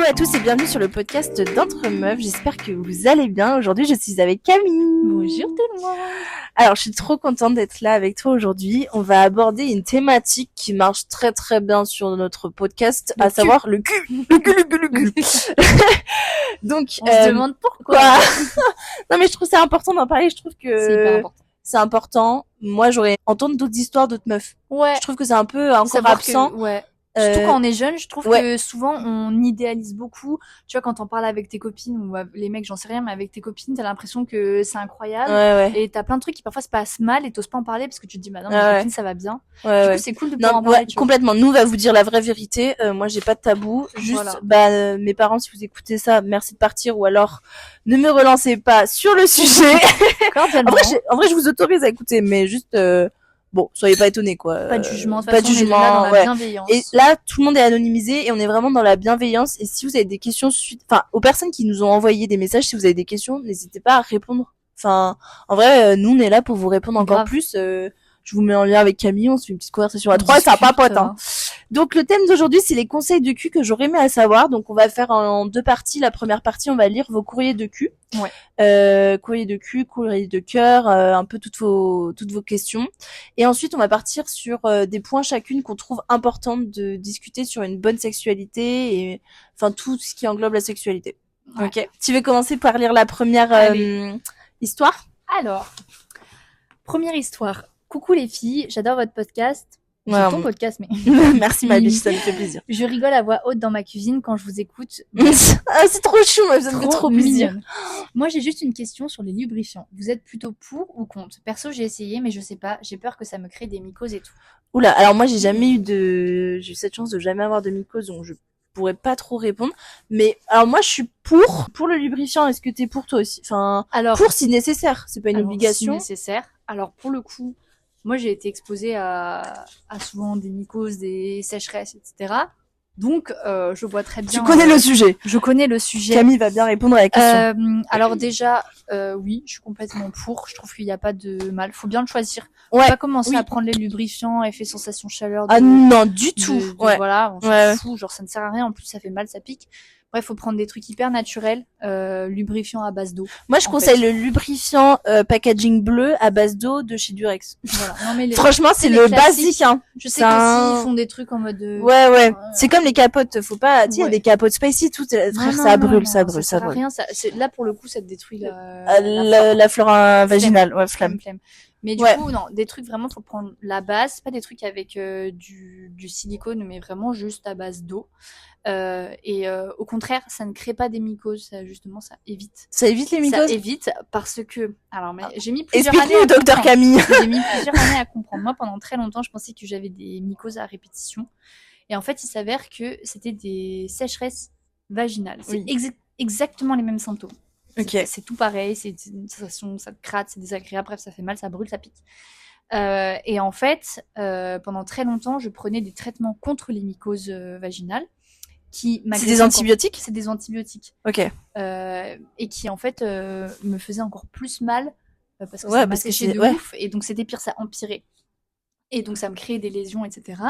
Hello à tous et bienvenue sur le podcast d'Entre Meufs. J'espère que vous allez bien. Aujourd'hui, je suis avec Camille. Bonjour tout le monde. Alors, je suis trop contente d'être là avec toi aujourd'hui. On va aborder une thématique qui marche très très bien sur notre podcast, à savoir le cul. Le cul. Donc, on se demande pourquoi. Non mais je trouve ça important d'en parler. Je trouve que c'est hyper important. C'est important. Moi, j'aurais entendre d'autres histoires d'autres meufs. Ouais. Je trouve que c'est un peu encore absent. Ouais. Surtout quand on est jeune, je trouve que souvent on idéalise beaucoup. Tu vois, quand on parle avec tes copines ou les mecs, j'en sais rien, mais avec tes copines, t'as l'impression que c'est incroyable. Ouais. Et t'as plein de trucs qui parfois se passent mal et t'oses pas en parler parce que tu te dis, bah non, mes copines, ça va bien. Du coup, c'est cool de pouvoir en parler. Complètement. Nous, on va vous dire la vraie vérité. Moi, j'ai pas de tabou. Juste, mes parents, si vous écoutez ça, merci de partir ou alors ne me relancez pas sur le sujet. en vrai, je vous autorise à écouter, mais juste. Bon, soyez pas étonnés, quoi. Pas de jugement. Pas de jugement. On est là dans la bienveillance. Et là, tout le monde est anonymisé et on est vraiment dans la bienveillance. Et si vous avez des questions aux personnes qui nous ont envoyé des messages, si vous avez des questions, n'hésitez pas à répondre. Enfin, en vrai, nous, on est là pour vous répondre encore plus. Je vous mets en lien avec Camille, on se fait une petite conversation à trois, ça papote, hein. Donc, le thème d'aujourd'hui, c'est les conseils de cul que j'aurais aimé à savoir. Donc, on va faire en deux parties. La première partie, on va lire vos courriers de cul. Courrier de cul, courrier de cœur, un peu toutes vos questions. Et ensuite, on va partir sur des points chacune qu'on trouve important de discuter sur une bonne sexualité et enfin tout ce qui englobe la sexualité. Ouais. Ok. Tu veux commencer par lire la première histoire? Alors, première histoire. Coucou les filles, j'adore votre podcast. C'est ton podcast, mais... Merci ma biche, ça me fait plaisir. Je rigole à voix haute dans ma cuisine quand je vous écoute. C'est trop chou, ça me fait trop plaisir. Moi, j'ai juste une question sur les lubrifiants. Vous êtes plutôt pour ou contre? Perso, j'ai essayé, mais je sais pas. J'ai peur que ça me crée des mycoses et tout. Oula, alors moi, j'ai eu cette chance de jamais avoir de mycoses, donc je pourrais pas trop répondre. Mais alors moi, je suis pour le lubrifiant. Est-ce que t'es pour toi aussi? Enfin, alors, pour si nécessaire. C'est pas une obligation. Si nécessaire. Alors pour le coup. Moi, j'ai été exposée à souvent des mycoses, des sécheresses, etc. Donc, je vois très bien... Tu connais le sujet. Je connais le sujet. Camille va bien répondre à la question. Alors déjà, oui, je suis complètement pour. Je trouve qu'il n'y a pas de mal. Faut bien le choisir. Faut pas commencer à prendre les lubrifiants, effet sensation chaleur. Non, du tout. Voilà, on s'en fout. Genre, ça ne sert à rien. En plus, ça fait mal, ça pique. Bref, faut prendre des trucs hyper naturels, lubrifiant à base d'eau. Moi, je conseille le lubrifiant packaging bleu à base d'eau de chez Durex. Voilà. Non, mais franchement, c'est le basique, hein. Je sais que ils font des trucs en mode c'est comme les capotes, faut pas, tu sais, des capotes spicy, tout, frère, ça brûle. Ça sert à rien, là, pour le coup, ça te détruit la flore vaginale, flemme. Mais du coup, non, des trucs vraiment, faut prendre la base, pas des trucs avec du silicone, mais vraiment juste à base d'eau. Au contraire, ça ne crée pas des mycoses, justement, ça évite. Ça évite les mycoses? Ça évite parce que, alors, mais j'ai mis plusieurs années. Explique-nous, docteur Camille. J'ai mis plusieurs années à comprendre. Moi, pendant très longtemps, je pensais que j'avais des mycoses à répétition. Et en fait, il s'avère que c'était des sécheresses vaginales. C'est exactement les mêmes symptômes. C'est tout pareil, c'est une sensation, ça te gratte, c'est désagréable, bref, ça fait mal, ça brûle, ça pique. Et en fait, pendant très longtemps, je prenais des traitements contre les mycoses vaginales. C'est des antibiotiques? C'est des antibiotiques. Ok. Et qui, en fait, me faisaient encore plus mal parce que ça m'a séché de ouf. Et donc, c'était pire, ça empirait. Et donc, ça me créait des lésions, etc.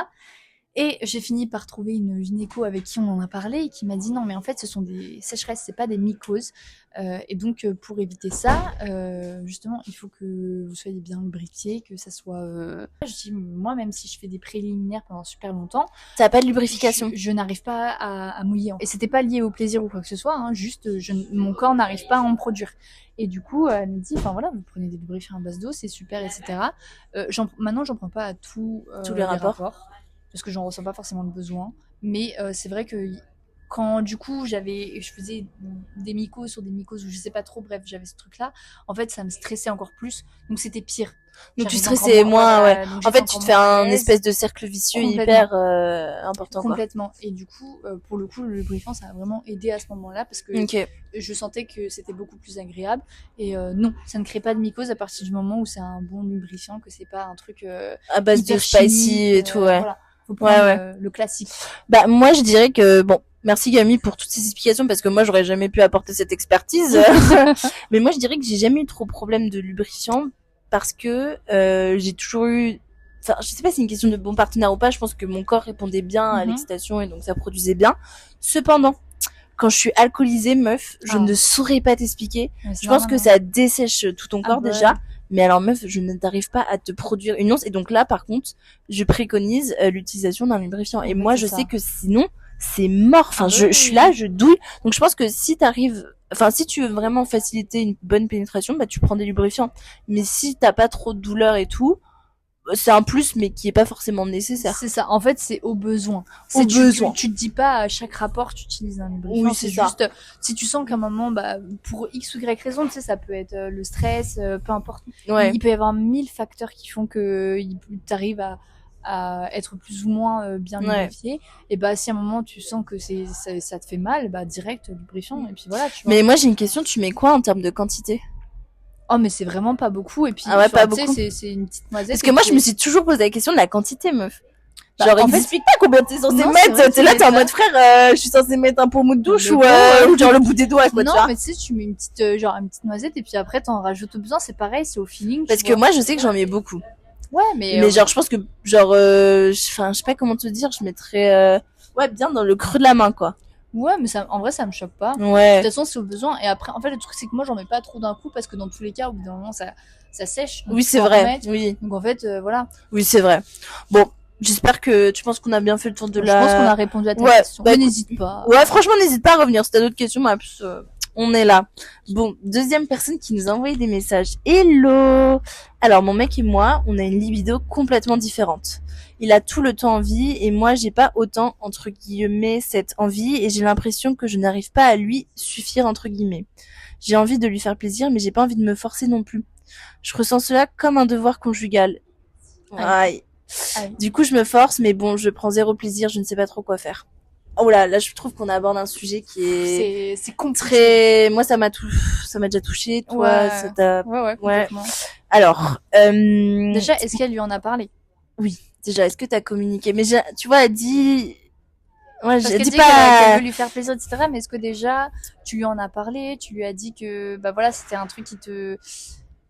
Et j'ai fini par trouver une gynéco avec qui on en a parlé et qui m'a dit non mais en fait ce sont des sécheresses, c'est pas des mycoses et donc pour éviter ça justement il faut que vous soyez bien lubrifié, que ça soit je dis moi même si je fais des préliminaires pendant super longtemps, ça n'a pas de lubrification, je n'arrive pas à mouiller et c'était pas lié au plaisir ou quoi que ce soit, hein, juste mon corps n'arrive pas à en produire. Et du coup, elle me dit, enfin voilà, vous prenez des lubrifiants à base d'eau, c'est super, etc. Maintenant, j'en prends pas à tous les rapports. Parce que j'en ressens pas forcément le besoin. Mais c'est vrai que quand du coup je faisais des mycoses sur des mycoses ou je sais pas trop, bref, j'avais ce truc-là, en fait ça me stressait encore plus, donc c'était pire. Donc tu stressais moins, En fait tu te fais un espèce de cercle vicieux hyper important. Complètement. Quoi. Et du coup, pour le coup, le lubrifiant ça a vraiment aidé à ce moment-là parce que je sentais que c'était beaucoup plus agréable. Et non, ça ne crée pas de mycose à partir du moment où c'est un bon lubrifiant, que c'est pas un truc à base de spicy et tout, Voilà. Faut prendre le classique. Bah moi je dirais que merci Camille pour toutes ces explications parce que moi j'aurais jamais pu apporter cette expertise. Mais moi je dirais que j'ai jamais eu trop de problème de lubrifiant parce que j'ai toujours eu enfin, je sais pas si c'est une question de bon partenaire ou pas, je pense que mon corps répondait bien à l'excitation et donc ça produisait bien. Cependant, quand je suis alcoolisée, meuf, je ne saurais pas t'expliquer. Je pense que ça dessèche tout ton corps déjà. Mais alors, meuf, je n'arrive pas à te produire une once. Et donc là, par contre, je préconise l'utilisation d'un lubrifiant. Et moi, je sais que sinon, c'est mort. Enfin, je suis là, je douille. Donc, je pense que si tu veux vraiment faciliter une bonne pénétration, bah, tu prends des lubrifiants. Mais si t'as pas trop de douleur et tout, c'est un plus, mais qui est pas forcément nécessaire. C'est ça. En fait, c'est au besoin. Au besoin. Tu te dis pas à chaque rapport, tu utilises un lubrifiant. Oui, c'est ça. Juste, si tu sens qu'à un moment, bah, pour X ou Y raison, tu sais, ça peut être le stress, peu importe. Ouais. Il peut y avoir 1000 facteurs qui font que t'arrives à être plus ou moins bien lubrifié. Et bah, si à un moment tu sens que ça te fait mal, bah, direct, lubrifiant. Et puis voilà, tu vois. Mais moi, j'ai une question. Tu mets quoi en termes de quantité? Oh, mais c'est vraiment pas beaucoup. Et puis, pas beaucoup. C'est une petite noisette. Parce que moi, je me suis toujours posé la question de la quantité, meuf. Bah, genre, ils expliquent pas combien t'es censé mettre. T'es là, t'es en mode frère, je suis censé mettre un pommeau de douche ou genre le bout des doigts, quoi. Non, mais tu sais, tu mets une petite noisette et puis après, t'en rajoutes au besoin. C'est pareil, c'est au feeling. Parce que moi, je sais que j'en mets beaucoup. Ouais, mais genre, je pense que, genre, je sais pas comment te dire, je mettrais, bien dans le creux de la main, quoi. Ouais, mais en vrai, ça me choque pas. Ouais. De toute façon, c'est au besoin. Et après, en fait, le truc, c'est que moi, j'en mets pas trop d'un coup parce que dans tous les cas, au bout d'un moment, ça sèche. Oui, c'est vrai. Oui. Donc, en fait, voilà. Oui, c'est vrai. Bon. J'espère que tu penses qu'on a bien fait le tour de Je pense qu'on a répondu à ta question. Bah, n'hésite pas. Ouais, franchement, n'hésite pas à revenir. Si t'as d'autres questions, en plus, on est là. Bon, deuxième personne qui nous a envoyé des messages. Hello! Alors, mon mec et moi, on a une libido complètement différente. Il a tout le temps envie et moi, j'ai pas autant, entre guillemets, cette envie et j'ai l'impression que je n'arrive pas à lui suffire, entre guillemets. J'ai envie de lui faire plaisir, mais j'ai pas envie de me forcer non plus. Je ressens cela comme un devoir conjugal. Aïe. Du coup, je me force, mais bon, je prends zéro plaisir, je ne sais pas trop quoi faire. Oh là, je trouve qu'on aborde un sujet qui est très... Moi, ça m'a déjà touché. Toi, ça t'a... Ouais, complètement. Alors, déjà, est-ce qu'elle lui en a parlé? Oui, déjà, est-ce que t'as communiqué? Mais tu vois, elle dit... Ouais, j'ai dit qu'elle veut lui faire plaisir, etc. Mais est-ce que déjà, tu lui en as parlé? Tu lui as dit que, bah voilà, c'était un truc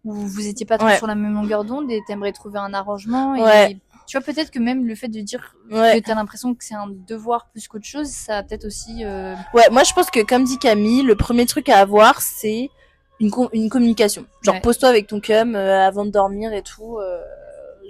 où vous étiez pas trop sur la même longueur d'onde et t'aimerais trouver un arrangement et tu vois, peut-être que même le fait de dire que t'as l'impression que c'est un devoir plus qu'autre chose, ça a peut-être aussi... Ouais, moi je pense que comme dit Camille, le premier truc à avoir, c'est une communication. Genre, pose-toi avec ton cum avant de dormir et tout.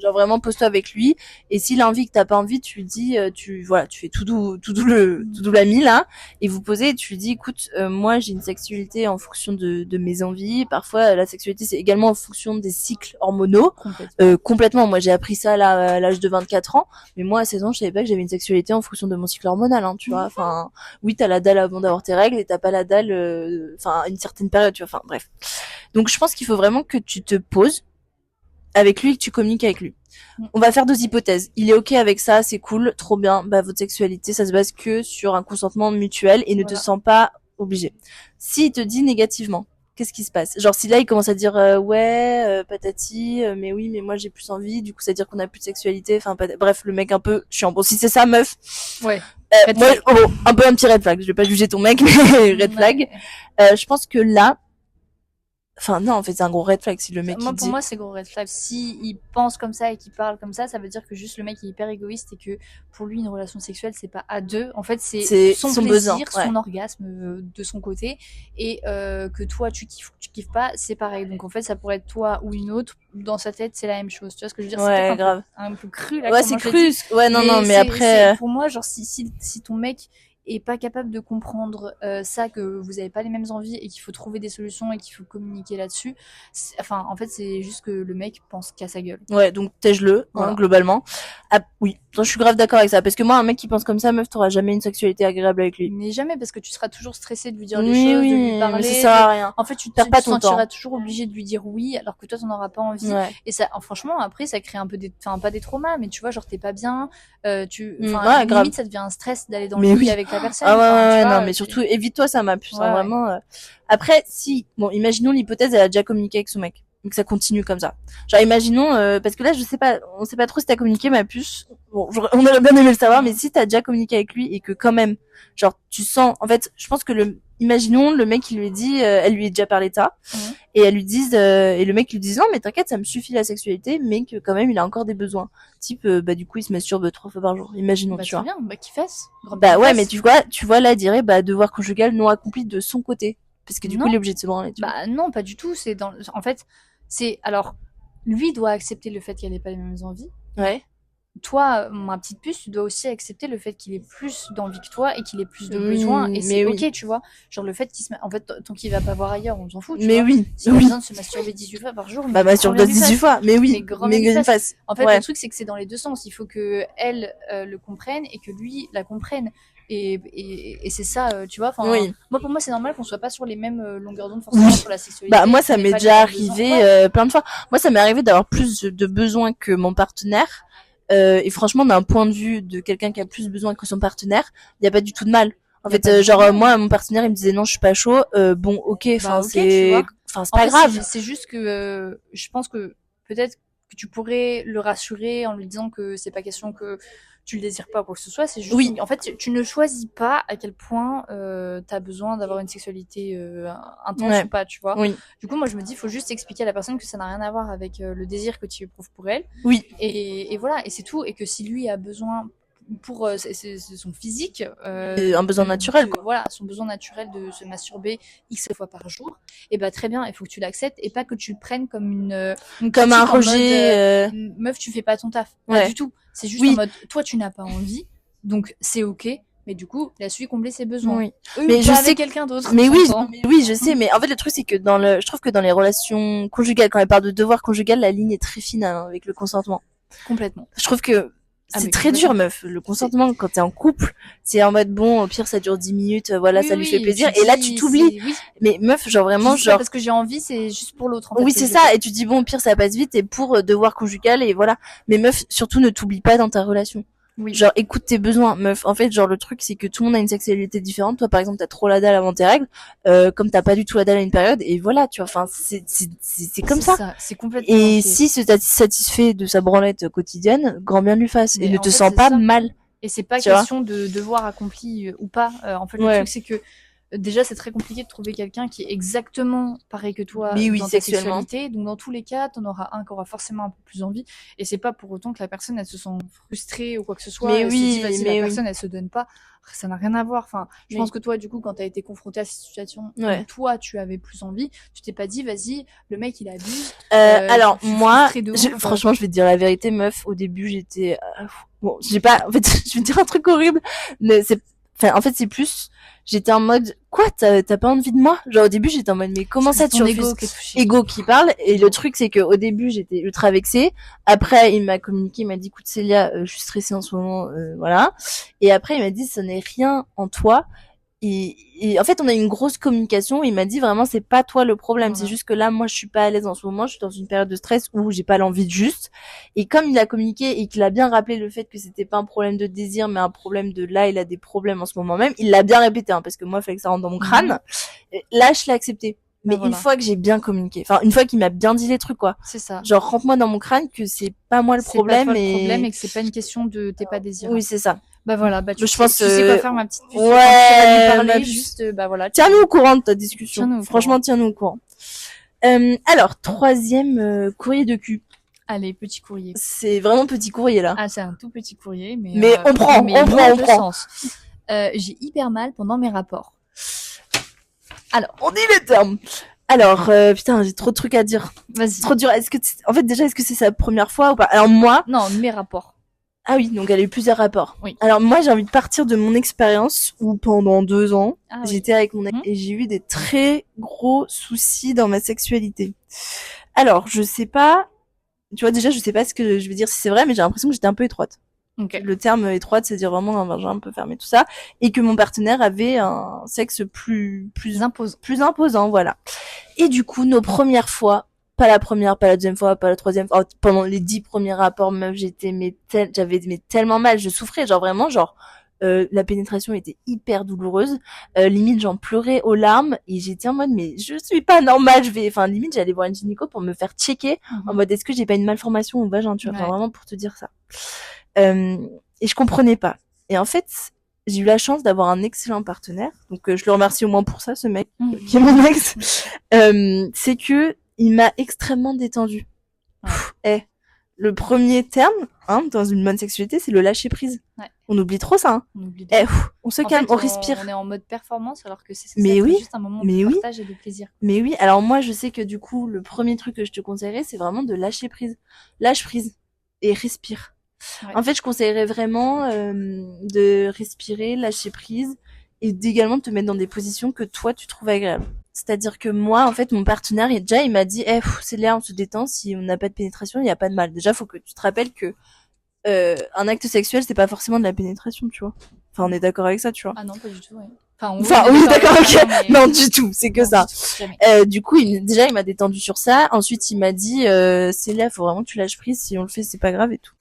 Genre vraiment pose-toi avec lui et s'il a envie que t'as pas envie, tu lui dis tu fais tout doux l'ami là et vous posez et tu lui dis écoute moi j'ai une sexualité en fonction de mes envies, parfois la sexualité c'est également en fonction des cycles hormonaux complètement. Moi j'ai appris ça là à l'âge de 24 ans, mais moi à 16 ans je savais pas que j'avais une sexualité en fonction de mon cycle hormonal tu vois. Enfin oui, t'as la dalle avant d'avoir tes règles et t'as pas la dalle une certaine période, tu vois. Enfin bref. Donc je pense qu'il faut vraiment que tu te poses avec lui et que tu communiques avec lui. On va faire 2 hypothèses. Il est ok avec ça, c'est cool, trop bien. Bah votre sexualité, ça se base que sur un consentement mutuel et ne te sens pas obligé. S'il te dit négativement, qu'est-ce qui se passe? Genre si là il commence à dire patati, mais oui, mais moi j'ai plus envie, du coup ça veut dire qu'on a plus de sexualité. Enfin bref, le mec un peu chiant. Bon si c'est ça, meuf. Ouais. Moi, un peu un petit red flag. Je vais pas juger ton mec, mais red flag. Je pense que là. Enfin non, en fait c'est un gros red flag si le mec pour moi c'est gros red flag. Si il pense comme ça et qu'il parle comme ça veut dire que juste le mec est hyper égoïste et que pour lui une relation sexuelle c'est pas à deux. En fait c'est son plaisir, besoin, son orgasme de son côté et que toi tu kiffes ou tu kiffes pas, c'est pareil. Donc en fait ça pourrait être toi ou une autre. Dans sa tête c'est la même chose. Tu vois ce que je veux dire? Ouais, grave. Un peu cru là. Ouais c'est cru. Ouais non mais après. Pour moi genre si ton mec est pas capable de comprendre ça, que vous avez pas les mêmes envies et qu'il faut trouver des solutions et qu'il faut communiquer là-dessus. Enfin, en fait, c'est juste que le mec pense qu'à sa gueule. Ouais, donc tège-le, voilà. Globalement. Ah, oui, je suis grave d'accord avec ça. Parce que moi, un mec qui pense comme ça, meuf, t'auras jamais une sexualité agréable avec lui. Mais jamais, parce que tu seras toujours stressé de lui dire les choses, de lui parler. Ça sert à rien. En fait, tu te sentiras toujours obligé de lui dire oui, alors que toi, t'en auras pas envie. Ouais. Et ça, franchement, après, ça crée un peu pas des traumas, mais tu vois, genre, t'es pas bien, limite, ça devient un stress d'aller dans le lit avec la personne. Ah ouais, non, mais surtout, évite-toi ça, ma puce, vraiment. Après, si, bon, imaginons l'hypothèse, elle a déjà communiqué avec son mec. que ça continue comme ça. Genre, imaginons, parce que là, je sais pas, on sait pas trop si t'as communiqué, ma puce. Bon, on aurait bien aimé le savoir, mais si t'as déjà communiqué avec lui et que quand même, genre, tu sens, en fait, je pense que imaginons, le mec, il lui dit, elle lui a déjà parlé de ça, et elle lui dise, et le mec lui dit, non, mais t'inquiète, ça me suffit la sexualité, mais que quand même, il a encore des besoins. Type, bah, du coup, il se masturbe 3 fois par jour. Imaginons, bah, tu vois. Bien, bah, qu'il fasse. Bah, ouais, mais tu vois, là, il dirait, bah, devoir conjugal non accompli de son côté. Parce que du coup, il est obligé de se branler. Bah, non, pas du tout. En fait, alors, lui doit accepter le fait qu'elle n'ait pas les mêmes envies. Ouais. Toi, ma petite puce, tu dois aussi accepter le fait qu'il ait plus d'envie que toi et qu'il ait plus de besoins. Et c'est ok, tu vois. Genre le fait qu'il en fait, tant qu'il va pas voir ailleurs, on s'en fout. Tu vois. S'il a besoin de se masturber 18 fois par jour, bah masturbe 18 fois. Mais oui. Mais une face. En fait, le truc, c'est que c'est dans les deux sens. Il faut que elle le comprenne et que lui la comprenne. Et c'est ça, tu vois. Moi, pour moi, c'est normal qu'on soit pas sur les mêmes longueurs d'onde forcément sur la sexualité. Bah moi, ça m'est déjà arrivé plein de fois. Moi, ça m'est arrivé d'avoir plus de besoins que mon partenaire. Et franchement, d'un point de vue de quelqu'un qui a plus besoin que son partenaire, il y a pas du tout de mal. En fait, genre moi, mon partenaire, il me disait non, je suis pas chaud. Bon, ok, enfin c'est pas grave. C'est juste que je pense que peut-être que tu pourrais le rassurer en lui disant que c'est pas question que tu le désires pas ou quoi que ce soit, c'est juste en fait tu ne choisis pas à quel point t'as besoin d'avoir une sexualité intense ou pas, tu vois. Du coup, moi je me dis, il faut juste expliquer à la personne que ça n'a rien à voir avec le désir que tu éprouves pour elle. Et voilà, et c'est tout, et que si lui a besoin pour c'est son physique, un besoin naturel, quoi. Voilà, son besoin naturel de se masturber X fois par jour, et bah très bien, il faut que tu l'acceptes et pas que tu le prennes comme comme un rejet. Meuf, tu fais pas ton taf. Pas du tout. C'est juste en mode, toi tu n'as pas envie, donc c'est ok. Mais du coup, laisse-lui combler ses besoins. Mais je sais quelqu'un d'autre. Mais oui, je sais. Mais en fait, le truc c'est que je trouve que dans les relations conjugales, quand elle parle de devoir conjugal, la ligne est très fine avec le consentement. Complètement. Je trouve que c'est très dur, meuf. Le consentement, quand t'es en couple, c'est en mode bon, au pire, ça dure 10 minutes, voilà, ça lui fait plaisir. Et là, tu t'oublies. Mais meuf, genre vraiment, genre. Parce que j'ai envie, c'est juste pour l'autre, en fait. Oui, c'est ça. Et tu dis bon, au pire, ça passe vite et pour devoir conjugal et voilà. Mais meuf, surtout, ne t'oublie pas dans ta relation. Genre, écoute tes besoins, meuf. En fait, genre, le truc, c'est que tout le monde a une sexualité différente. Toi, par exemple, t'as trop la dalle avant tes règles, comme t'as pas du tout la dalle à une période, et voilà, tu vois, enfin, c'est comme ça. C'est complètement. Et si se satisfait de sa branlette quotidienne, grand bien lui fasse. Et ne te sens pas mal. Et c'est pas question de devoir accompli ou pas. En fait, le truc, c'est que, déjà, c'est très compliqué de trouver quelqu'un qui est exactement pareil que toi dans ta sexualité. Donc, dans tous les cas, t'en auras un qui aura forcément un peu plus envie. Et c'est pas pour autant que la personne, elle se sent frustrée ou quoi que ce soit. Mais si la personne, elle se donne pas, ça n'a rien à voir. Enfin, je pense que toi, du coup, quand t'as été confrontée à cette situation, où toi, tu avais plus envie, tu t'es pas dit, vas-y, le mec, il abuse. Alors, moi, franchement, je vais te dire la vérité, meuf. Au début, j'étais, bon, j'ai pas, en fait, je vais te dire un truc horrible, mais en fait, c'est plus, j'étais en mode, quoi, t'as pas envie de moi? Genre, au début, j'étais en mode, mais comment ça, tu refuses? Ego qui parle. Et le truc, c'est que au début, j'étais ultra vexée. Après, il m'a communiqué, il m'a dit, écoute, Célia, je suis stressée en ce moment, voilà. Et après, il m'a dit, ça n'est rien en toi. Et en fait, on a eu une grosse communication. Il m'a dit vraiment, c'est pas toi le problème. C'est juste que là, moi, je suis pas à l'aise en ce moment. Je suis dans une période de stress où j'ai pas l'envie de juste. Et comme il a communiqué et qu'il a bien rappelé le fait que c'était pas un problème de désir, mais un problème de là, il a des problèmes en ce moment même. Il l'a bien répété, hein, parce que moi, il fallait que ça rentre dans mon crâne. Là, je l'ai accepté. Mais une fois que j'ai bien communiqué, enfin, une fois qu'il m'a bien dit les trucs, quoi. C'est ça. Genre, rentre-moi dans mon crâne que c'est pas moi le problème. C'est pas toi le problème et que c'est pas une question de t'es pas désirable. Oui, c'est ça. Bah voilà, bah je pense tu sais quoi faire, ma petite puce. Ouais, juste bah voilà. Tiens-nous au courant de ta discussion. Franchement, tiens-nous au courant. Alors, troisième courrier de cul. Allez, petit courrier. C'est vraiment petit courrier là. Ah, c'est un tout petit courrier, mais on prend. J'ai hyper mal pendant mes rapports. Alors, on dit les termes. Alors, putain, j'ai trop de trucs à dire. Vas-y. C'est trop dur. En fait, déjà, est-ce que c'est sa première fois ou pas? Alors moi. Non, mes rapports. Ah oui, donc elle a eu plusieurs rapports. Oui. Alors moi, j'ai envie de partir de mon expérience où pendant 2 ans, j'étais avec mon ex et j'ai eu des très gros soucis dans ma sexualité. Alors, je sais pas, tu vois, déjà, je sais pas ce que je vais dire si c'est vrai, mais j'ai l'impression que j'étais un peu étroite. Okay. Le terme étroite, c'est dire vraiment un vagin un peu fermé, tout ça, et que mon partenaire avait un sexe plus imposant, voilà. Et du coup, nos premières fois, pas la première, pas la deuxième fois, pas la troisième fois, pendant les 10 premiers rapports, meuf, j'avais tellement mal, je souffrais, genre vraiment, genre, La pénétration était hyper douloureuse. Limite, j'en pleurais aux larmes et j'étais en mode, mais je suis pas normale. Limite, j'allais voir une gynéco pour me faire checker en mode, est-ce que j'ai pas une malformation au vagin, tu vois, vraiment pour te dire ça. Et je comprenais pas. Et en fait, j'ai eu la chance d'avoir un excellent partenaire. Donc, je le remercie au moins pour ça, ce mec, qui est mon ex. C'est que il m'a extrêmement détendue. Le premier terme, dans une bonne sexualité, c'est le lâcher prise. Ouais. On oublie trop ça, hein. On se calme, on respire. On est en mode performance, alors que c'est juste un moment de partage et de plaisir. Mais oui, alors moi, je sais que du coup, le premier truc que je te conseillerais, c'est vraiment de lâcher prise. Lâche prise. Et respire. Ouais. En fait, je conseillerais vraiment de respirer, lâcher prise, et d'également te mettre dans des positions que toi, tu trouves agréables. C'est-à-dire que moi, en fait, mon partenaire, il m'a dit, c'est là, on se détend, si on n'a pas de pénétration, il n'y a pas de mal. Déjà, faut que tu te rappelles que un acte sexuel, c'est pas forcément de la pénétration, tu vois. Enfin, on est d'accord avec ça, tu vois. Ah non, pas du tout, ouais. Oui, d'accord, ok. Mais... Non, du tout, c'est que ça. Du coup, il m'a détendu sur ça. Ensuite, il m'a dit, c'est là, faut vraiment que tu lâches prise. Si on le fait, c'est pas grave et tout.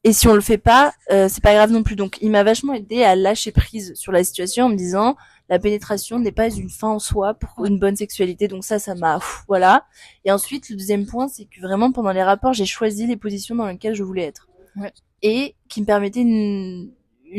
Et si on le fait pas, c'est pas grave non plus. Donc, il m'a vachement aidé à lâcher prise sur la situation en me disant, la pénétration n'est pas une fin en soi pour une bonne sexualité. Donc ça m'a, voilà. Et ensuite, le deuxième point, c'est que vraiment pendant les rapports, j'ai choisi les positions dans lesquelles je voulais être. Ouais. Et qui me permettaient une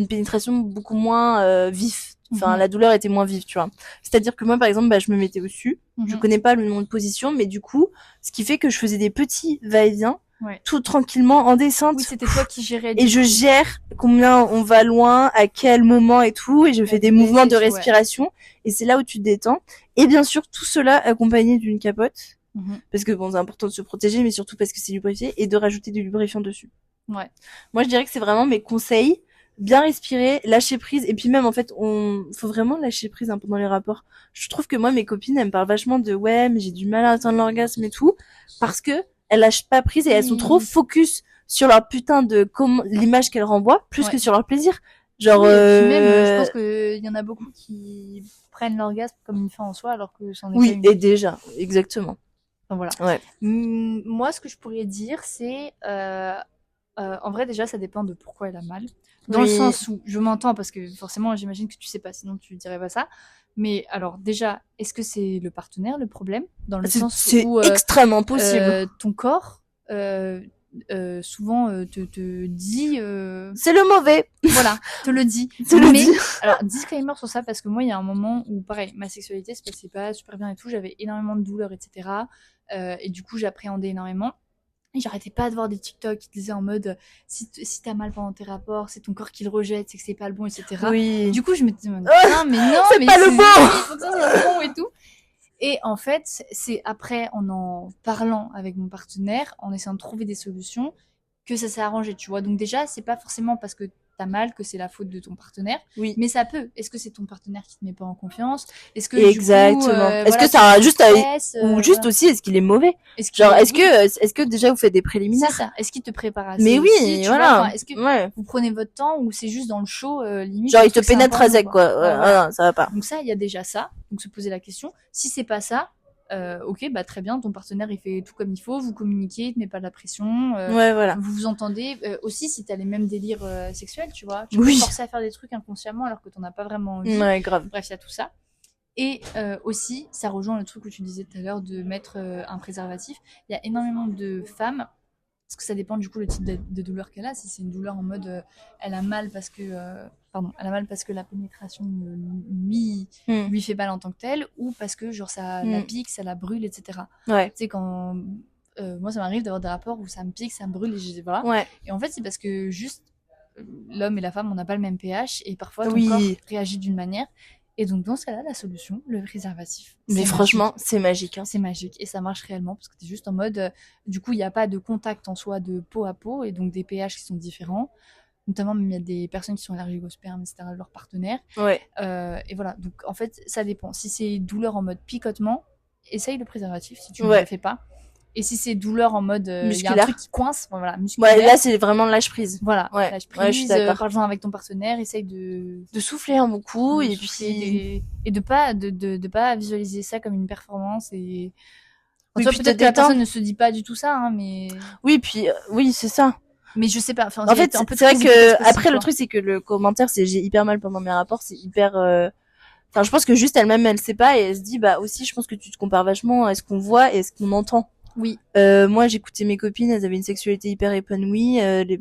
pénétration beaucoup moins vif. Enfin, la douleur était moins vive, tu vois. C'est-à-dire que moi, par exemple, je me mettais au-dessus. Je connais pas le nom de position, mais du coup, ce qui fait que je faisais des petits va-et-vient. Ouais. Tout tranquillement en descente. Oui, c'était toi qui gérais. Et je gère combien on va loin, à quel moment et tout, et je fais des mouvements de respiration. Et c'est là où tu te détends. Et bien sûr, tout cela accompagné d'une capote. Parce que bon, c'est important de se protéger, mais surtout parce que c'est lubrifié, et de rajouter du lubrifiant dessus. Ouais. Moi, je dirais que c'est vraiment mes conseils. Bien respirer, lâcher prise, et puis même en fait, faut vraiment lâcher prise pendant les rapports. Je trouve que moi, mes copines, elles me parlent vachement de mais j'ai du mal à atteindre l'orgasme et tout, parce que elles lâchent pas prise et elles sont trop focus sur leur putain de l'image qu'elles renvoient plus que sur leur plaisir. Genre et puis même, je pense que il y en a beaucoup qui prennent l'orgasme comme une fin en soi alors que c'en est pas une. Et déjà, exactement. Enfin, voilà. Ouais. Moi, ce que je pourrais dire, c'est en vrai, déjà, ça dépend de pourquoi elle a mal. Dans le sens où je m'entends, parce que forcément, j'imagine que tu sais pas, sinon tu dirais pas ça. Mais alors, déjà, est-ce que c'est le partenaire le problème? Dans le sens où c'est extrêmement possible. Ton corps souvent te dit c'est le mauvais. Voilà, te le dit. Alors, disclaimer sur ça, parce que moi, il y a un moment où, pareil, ma sexualité se passait pas super bien et tout, j'avais énormément de douleurs, etc. Et du coup, j'appréhendais énormément. Et j'arrêtais pas de voir des TikTok qui disaient en mode si t'as mal pendant tes rapports, c'est ton corps qui le rejette, c'est que c'est pas le bon, etc. Oui. Du coup, je me disais non, c'est pas le bon. Faut que ça soit le bon et tout. Et en fait, c'est après, en parlant avec mon partenaire, en essayant de trouver des solutions, que ça s'est arrangé, tu vois. Donc déjà, c'est pas forcément parce que t'as mal que c'est la faute de ton partenaire. Oui. Mais ça peut. Est-ce que c'est ton partenaire qui te met pas en confiance? Est-ce que exactement. Est-ce que ça a juste ou juste aussi est-ce qu'il est mauvais? Est-ce que déjà vous faites des préliminaires? C'est ça. Est-ce qu'il te prépare à ça? Mais oui, voilà. Est-ce que vous prenez votre temps ou c'est juste dans le show limite? Genre il te pénètre à sec quoi. Non, ça va pas. Donc ça, il y a déjà ça. Donc se poser la question. Si c'est pas ça, ok, très bien, ton partenaire il fait tout comme il faut, vous communiquez, il te met pas de la pression, voilà. vous vous entendez. Aussi, si t'as les mêmes délires sexuels, tu vois, tu peux te forcer à faire des trucs inconsciemment alors que t'en as pas vraiment envie. Ouais, grave. Bref, il y a tout ça. Et aussi, ça rejoint le truc que tu disais tout à l'heure de mettre un préservatif. Il y a énormément de femmes, parce que ça dépend du coup le type de douleur qu'elle a. Si c'est une douleur en mode elle a mal parce que la pénétration lui fait mal en tant que telle, ou parce que genre ça la pique, ça la brûle, etc. Ouais. Tu sais, quand moi ça m'arrive d'avoir des rapports où ça me pique, ça me brûle, et voilà. Ouais. Et en fait c'est parce que juste l'homme et la femme on n'a pas le même pH et parfois ton corps réagit d'une manière. Et donc, dans ce cas-là, la solution, le préservatif. Mais franchement, c'est magique. C'est magique. Et ça marche réellement parce que t'es juste en mode... du coup, il n'y a pas de contact en soi de peau à peau et donc des pH qui sont différents. Notamment, même il y a des personnes qui sont allergiques au sperme, etc., de leur partenaire. Ouais. Et voilà. Donc, en fait, ça dépend. Si c'est douleur en mode picotement, essaye le préservatif si tu ne le fais pas. Et si c'est douleur en mode il y a un truc qui coince, voilà, musculaire. Ouais, là c'est vraiment lâche prise. Voilà, lâche prise. Ouais, je suis d'accord. Parle-en avec ton partenaire, essaye de souffler un bon coup et puis de pas visualiser ça comme une performance et toi peut-être que la personne ne se dit pas du tout ça, hein, mais oui, puis oui, c'est ça. Mais je sais pas. Enfin, en fait, c'est vrai que après le truc c'est que le commentaire c'est j'ai hyper mal pendant mes rapports, c'est hyper. Enfin, je pense que juste elle-même elle sait pas et elle se dit bah aussi je pense que tu te compares vachement à ce qu'on voit et à ce qu'on entend. Oui. Moi j'écoutais mes copines, elles avaient une sexualité hyper épanouie.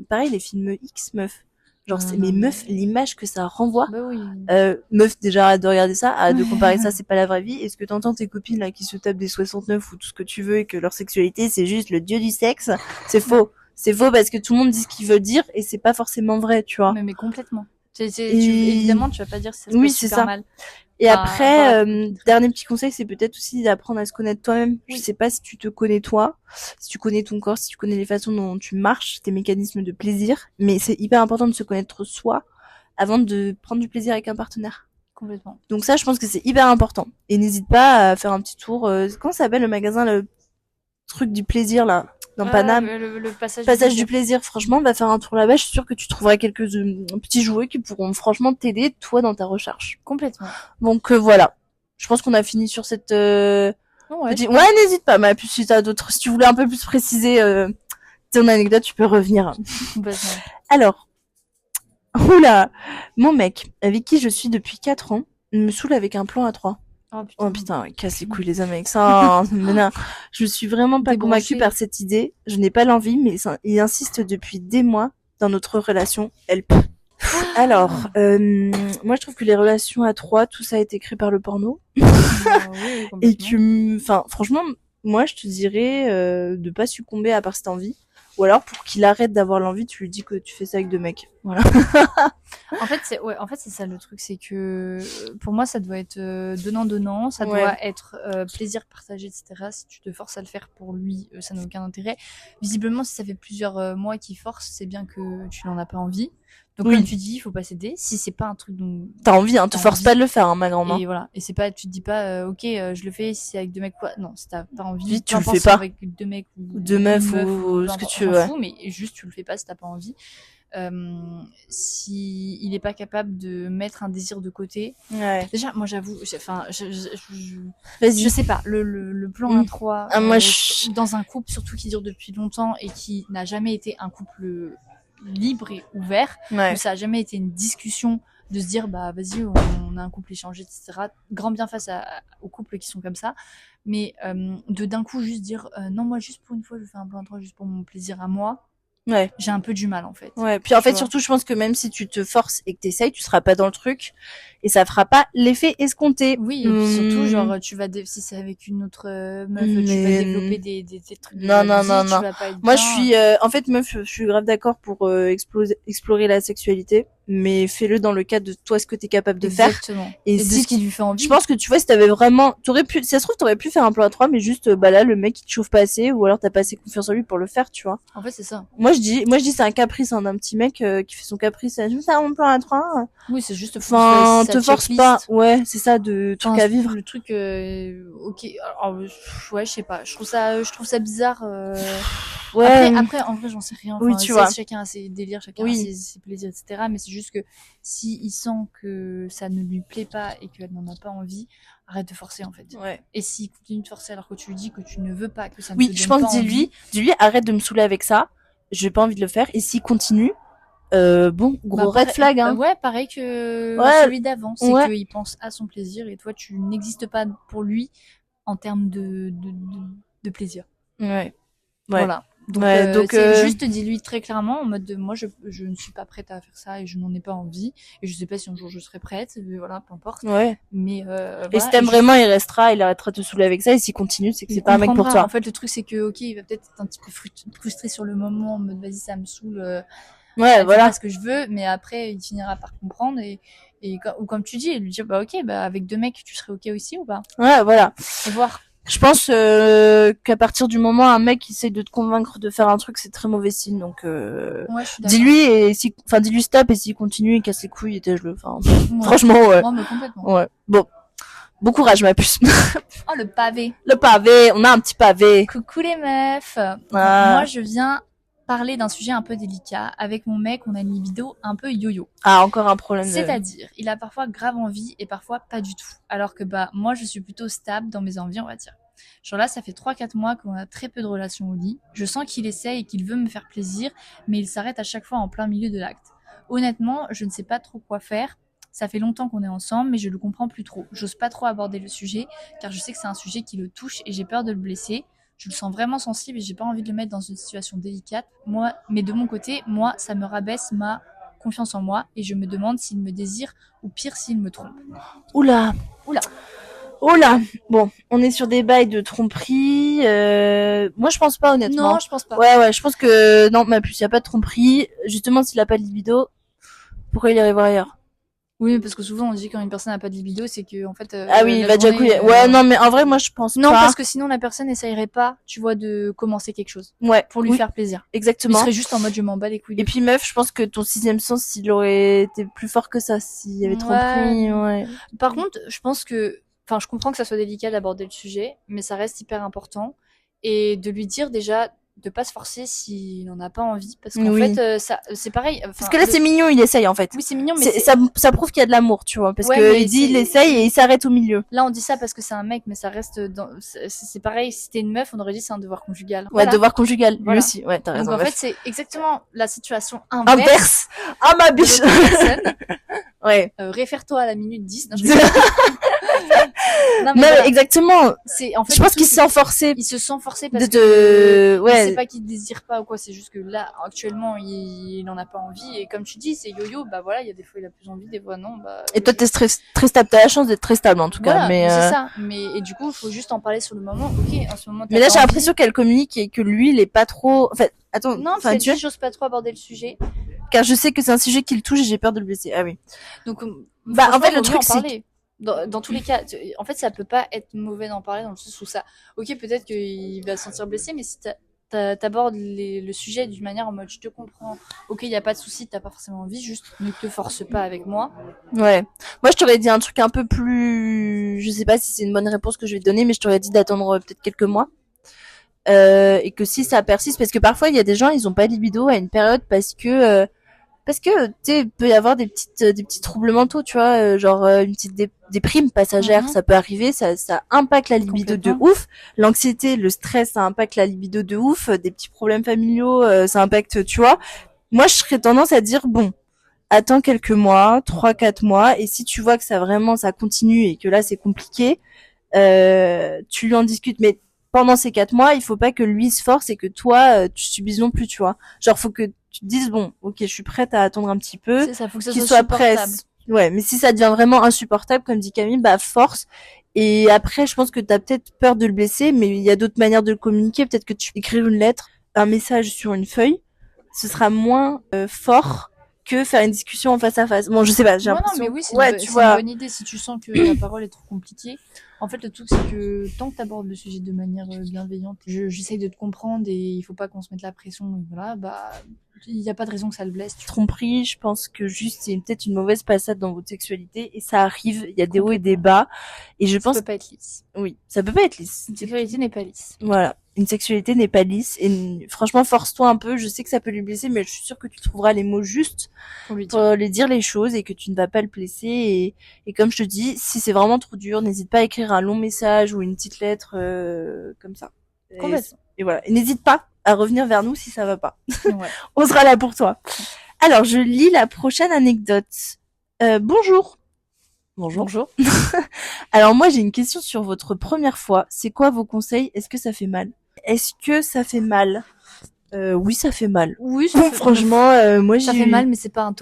Pareil les films X meufs. Genre c'est mes meufs, l'image que ça renvoie. Bah oui. Meuf déjà arrête de regarder ça, arrête de comparer ça, c'est pas la vraie vie. Est-ce que t'entends tes copines là qui se tapent des 69 ou tout ce que tu veux et que leur sexualité c'est juste le dieu du sexe? C'est faux. C'est faux parce que tout le monde dit ce qu'il veut dire et c'est pas forcément vrai, tu vois. Mais complètement. Évidemment, tu vas pas dire si ça se passe super mal. Et après, dernier petit conseil, c'est peut-être aussi d'apprendre à se connaître toi-même. Oui. Je sais pas si tu te connais toi, si tu connais ton corps, si tu connais les façons dont tu marches, tes mécanismes de plaisir. Mais c'est hyper important de se connaître soi avant de prendre du plaisir avec un partenaire. Complètement. Donc ça, je pense que c'est hyper important. Et n'hésite pas à faire un petit tour. Comment ça s'appelle le magasin, le truc du plaisir là, dans Paname? Le passage du plaisir. Franchement, va faire un tour là-bas. Je suis sûre que tu trouveras quelques petits jouets qui pourront franchement t'aider toi dans ta recherche. Complètement. Donc voilà. Je pense qu'on a fini sur cette. Ouais, n'hésite pas. Mais puis si t'as d'autres, si tu voulais un peu plus préciser ton anecdote, tu peux revenir. Complètement. Alors, oula, mon mec, avec qui je suis depuis 4 ans, me saoule avec un plan à 3. Oh putain, casse les couilles les hommes avec ça. Hein. Je suis vraiment pas convaincue par cette idée. Je n'ai pas l'envie, mais il insiste depuis des mois dans notre relation. Help. Alors, moi je trouve que les relations à 3, tout ça a été créé par le porno. Oui, et enfin, franchement, moi je te dirais de pas succomber à part cette envie. Ou alors pour qu'il arrête d'avoir l'envie, tu lui dis que tu fais ça avec 2 mecs. Voilà. En fait, c'est ça le truc, c'est que pour moi, ça doit être donnant-donnant, ça doit être plaisir partagé, etc. Si tu te forces à le faire pour lui, ça n'a aucun intérêt. Visiblement, si ça fait plusieurs mois qu'il force, c'est bien que tu n'en as pas envie. Donc comme tu dis, il faut pas céder. Si c'est pas un truc dont t'as envie, hein, te force pas de le faire, hein, ma grand-mère. Et voilà. Et c'est pas, tu te dis pas, ok, je le fais si c'est avec 2 mecs quoi. Non, si t'as pas envie, tu le fais pas. Avec 2 mecs ou 2 meufs ou ce que tu veux. Fous, mais juste tu le fais pas si t'as pas envie. Si il est pas capable de mettre un désir de côté. Ouais. Déjà, moi j'avoue, je sais pas, le plan 1-3 dans un couple surtout qui dure depuis longtemps et qui n'a jamais été un couple libre et ouvert, où ça a jamais été une discussion de se dire bah vas-y on a un couple échangé, etc. Grand bien face aux couples qui sont comme ça, mais de d'un coup juste dire non moi juste pour une fois je fais un plan 3 juste pour mon plaisir à moi. Ouais. J'ai un peu du mal en fait. Ouais. Puis en fait surtout je pense que même si tu te forces et que t'essayes, tu seras pas dans le truc et ça fera pas l'effet escompté. Oui. Et puis surtout genre tu vas si c'est avec une autre meuf, tu vas développer des trucs. Non. Tu vas pas être moi bien. je suis en fait meuf, je suis grave d'accord pour explorer la sexualité, mais fais-le dans le cadre de toi ce que t'es capable de faire. Et de ce qui lui fait envie. Je pense que tu vois si t'avais vraiment, si ça se trouve t'aurais pu faire un plan à 3 mais juste bah là le mec il te chauffe pas assez ou alors t'as pas assez confiance en lui pour le faire, tu vois. En fait c'est ça. Moi je dis c'est un caprice hein, d'un petit mec qui fait son caprice, je fais un plan à 3. Oui, c'est juste enfin te force pas. Ouais, c'est ça de truc à vivre. Le truc OK, alors, ouais, je sais pas, je trouve ça bizarre ouais. Après en vrai, j'en sais rien. Oui, tu vois. Chacun a ses délires, chacun a ses plaisirs, etc. Mais c'est juste que si il sent que ça ne lui plaît pas et qu'elle n'en a pas envie, arrête de forcer en fait. Ouais. Et s'il continue de forcer alors que tu lui dis que tu ne veux pas, que ça ne te donne je pense pas envie. dis-lui arrête de me saouler avec ça. J'ai pas envie de le faire. Et s'il continue, bon, gros red flag, hein. Ouais, pareil que celui d'avant. C'est qu'il pense à son plaisir et toi, tu n'existes pas pour lui en termes de plaisir. Ouais. Voilà. Donc c'est juste dis-lui très clairement en mode de moi je ne suis pas prête à faire ça et je n'en ai pas envie et je sais pas si un jour je serai prête, voilà, peu importe. Ouais. Mais et si t'aimes vraiment, il arrêtera de te saouler avec ça et s'il continue, c'est que c'est pas un mec pour toi. En fait, le truc c'est que OK, il va peut-être être un petit peu frustré sur le moment en mode vas-y, ça me saoule. Ouais, voilà ce que je veux, mais après il finira par comprendre ou comme tu dis, lui dire bah OK, bah avec 2 mecs, tu serais OK aussi ou pas? Ouais, voilà. Et voir. Je pense qu'à partir du moment où un mec essaye de te convaincre de faire un truc, c'est très mauvais signe. Donc dis-lui dis-lui stop et s'il continue, il casse les couilles et tège-le. Enfin, franchement ouais. Non, mais complètement. Ouais. Bon. Bon courage ma puce. Oh le pavé. Le pavé, on a un petit pavé. Coucou les meufs. Moi je viens parler d'un sujet un peu délicat. Avec mon mec, on a une libido un peu yo-yo. Ah, encore un problème. C'est-à-dire, il a parfois grave envie et parfois pas du tout. Alors que moi, je suis plutôt stable dans mes envies, on va dire. Genre là, ça fait 3-4 mois qu'on a très peu de relations au lit. Je sens qu'il essaye et qu'il veut me faire plaisir, mais il s'arrête à chaque fois en plein milieu de l'acte. Honnêtement, je ne sais pas trop quoi faire. Ça fait longtemps qu'on est ensemble, mais je le comprends plus trop. J'ose pas trop aborder le sujet, car je sais que c'est un sujet qui le touche et j'ai peur de le blesser. Je le sens vraiment sensible et j'ai pas envie de le mettre dans une situation délicate. Mais de mon côté, moi, ça me rabaisse ma confiance en moi et je me demande s'il me désire ou pire s'il me trompe. Oula. Bon, on est sur des bails de tromperie. Moi, je pense pas, honnêtement. Non, je pense pas. Ouais, je pense que non, ma puce, y a pas de tromperie. Justement, s'il a pas de libido, pourquoi il irait voir ailleurs? Oui, parce que souvent on dit quand une personne n'a pas de libido, c'est que en fait. Ah oui, il va déjà couiller. Ouais, non, mais en vrai, moi, je pense non, pas. parce que sinon la personne n'essayerait pas, tu vois, de commencer quelque chose. Ouais. Pour lui faire plaisir. Exactement. Il serait juste en mode je m'en bats les couilles. Et puis meuf, je pense que ton sixième sens, il aurait été plus fort que ça s'il y avait tromperie. Ouais. Par contre, je pense que, enfin, je comprends que ça soit délicat d'aborder le sujet, mais ça reste hyper important et de lui dire déjà de pas se forcer s'il n'en a pas envie, parce qu'en fait, ça, c'est pareil. Parce que là, c'est mignon, il essaye en fait. Oui, c'est mignon, mais ça prouve qu'il y a de l'amour, tu vois, parce que il dit, il essaye et il s'arrête au milieu. Là, on dit ça parce que c'est un mec, mais ça reste c'est pareil. Si t'es une meuf, on aurait dit c'est un devoir conjugal. Ouais, voilà. Devoir conjugal, lui aussi. Ouais, t'as raison. Donc en fait, c'est exactement la situation inverse. Ah ma biche. Ouais. Réfère-toi à la minute 10. Non, mais voilà. Exactement. C'est, en fait, je pense qu'il se sent forcé. Il se sent forcé parce que ouais. c'est pas qu'il désire pas ou quoi, c'est juste que là, actuellement, il en a pas envie. Et comme tu dis, c'est yo-yo, bah voilà, il y a des fois il a plus envie, des fois non, bah. Et toi, t'es très stable, t'as la chance d'être très stable en tout cas, voilà, mais. C'est ça. Et du coup, il faut juste en parler sur le moment. Ok, en ce moment. Mais là, j'ai l'impression qu'elle communique et que lui, il est pas trop. En fait, attends. Non, enfin, tu j'ose pas trop aborder le sujet. Car je sais que c'est un sujet qui le touche et j'ai peur de le blesser. Ah oui. Donc, bah, en fait, le truc, c'est. Dans tous les cas, en fait, ça peut pas être mauvais d'en parler dans le sens où ça, ok, peut-être qu'il va se sentir blessé, mais si t'abordes le sujet d'une manière en mode je te comprends, ok, il y a pas de souci, t'as pas forcément envie, juste ne te force pas avec moi. Ouais. Moi, je t'aurais dit un truc un peu plus, je sais pas si c'est une bonne réponse que je vais te donner, mais je t'aurais dit d'attendre peut-être quelques mois. Et que si ça persiste, parce que parfois il y a des gens, ils ont pas de libido à une période parce que tu sais, peut y avoir des petits troubles mentaux, tu vois, genre une petite déprime passagère, ça peut arriver, ça impacte la libido de ouf. L'anxiété, le stress, ça impacte la libido de ouf. Des petits problèmes familiaux, ça impacte, tu vois. Moi, je serais tendance à dire bon, attends quelques mois, 3-4 mois, et si tu vois que ça continue et que là c'est compliqué, tu lui en discutes. Mais pendant ces 4 mois, il faut pas que lui se force et que toi tu subisses non plus, tu vois. Genre faut que tu te dises bon, ok, je suis prête à attendre un petit peu, c'est ça, faut que ça qu'il soit prêt. Ouais, mais si ça devient vraiment insupportable, comme dit Camille, bah force. Et après, je pense que t'as peut-être peur de le blesser, mais il y a d'autres manières de le communiquer. Peut-être que tu écrire une lettre, un message sur une feuille, ce sera moins fort que faire une discussion en face à face. Bon, je sais pas, j'ai l'impression. Non, mais oui, c'est une bonne idée si tu sens que la parole est trop compliquée. En fait, le truc, c'est que tant que t'abordes le sujet de manière bienveillante, j'essaye de te comprendre et il faut pas qu'on se mette la pression. Et voilà, bah, il y a pas de raison que ça le blesse. Tromperie, je pense que juste c'est peut-être une mauvaise passade dans votre sexualité et ça arrive. Il y a des hauts et des bas et je pense. Ça peut pas être lisse. Oui, ça peut pas être lisse. Une sexualité n'est pas lisse. Voilà. Une sexualité n'est pas lisse et franchement force-toi un peu, je sais que ça peut lui blesser mais je suis sûre que tu trouveras les mots justes pour lui dire les choses et que tu ne vas pas le blesser et comme je te dis, si c'est vraiment trop dur, n'hésite pas à écrire un long message ou une petite lettre comme ça. Et voilà, et n'hésite pas à revenir vers nous si ça va pas. Ouais. On sera là pour toi. Alors, je lis la prochaine anecdote. Bonjour. Bonjour. Alors moi, j'ai une question sur votre première fois. C'est quoi vos conseils? Est-ce que ça fait mal? Est-ce que ça fait mal? Oui, ça fait mal. Oui, ça fait franchement, moi ça fait mal, mais c'est pas un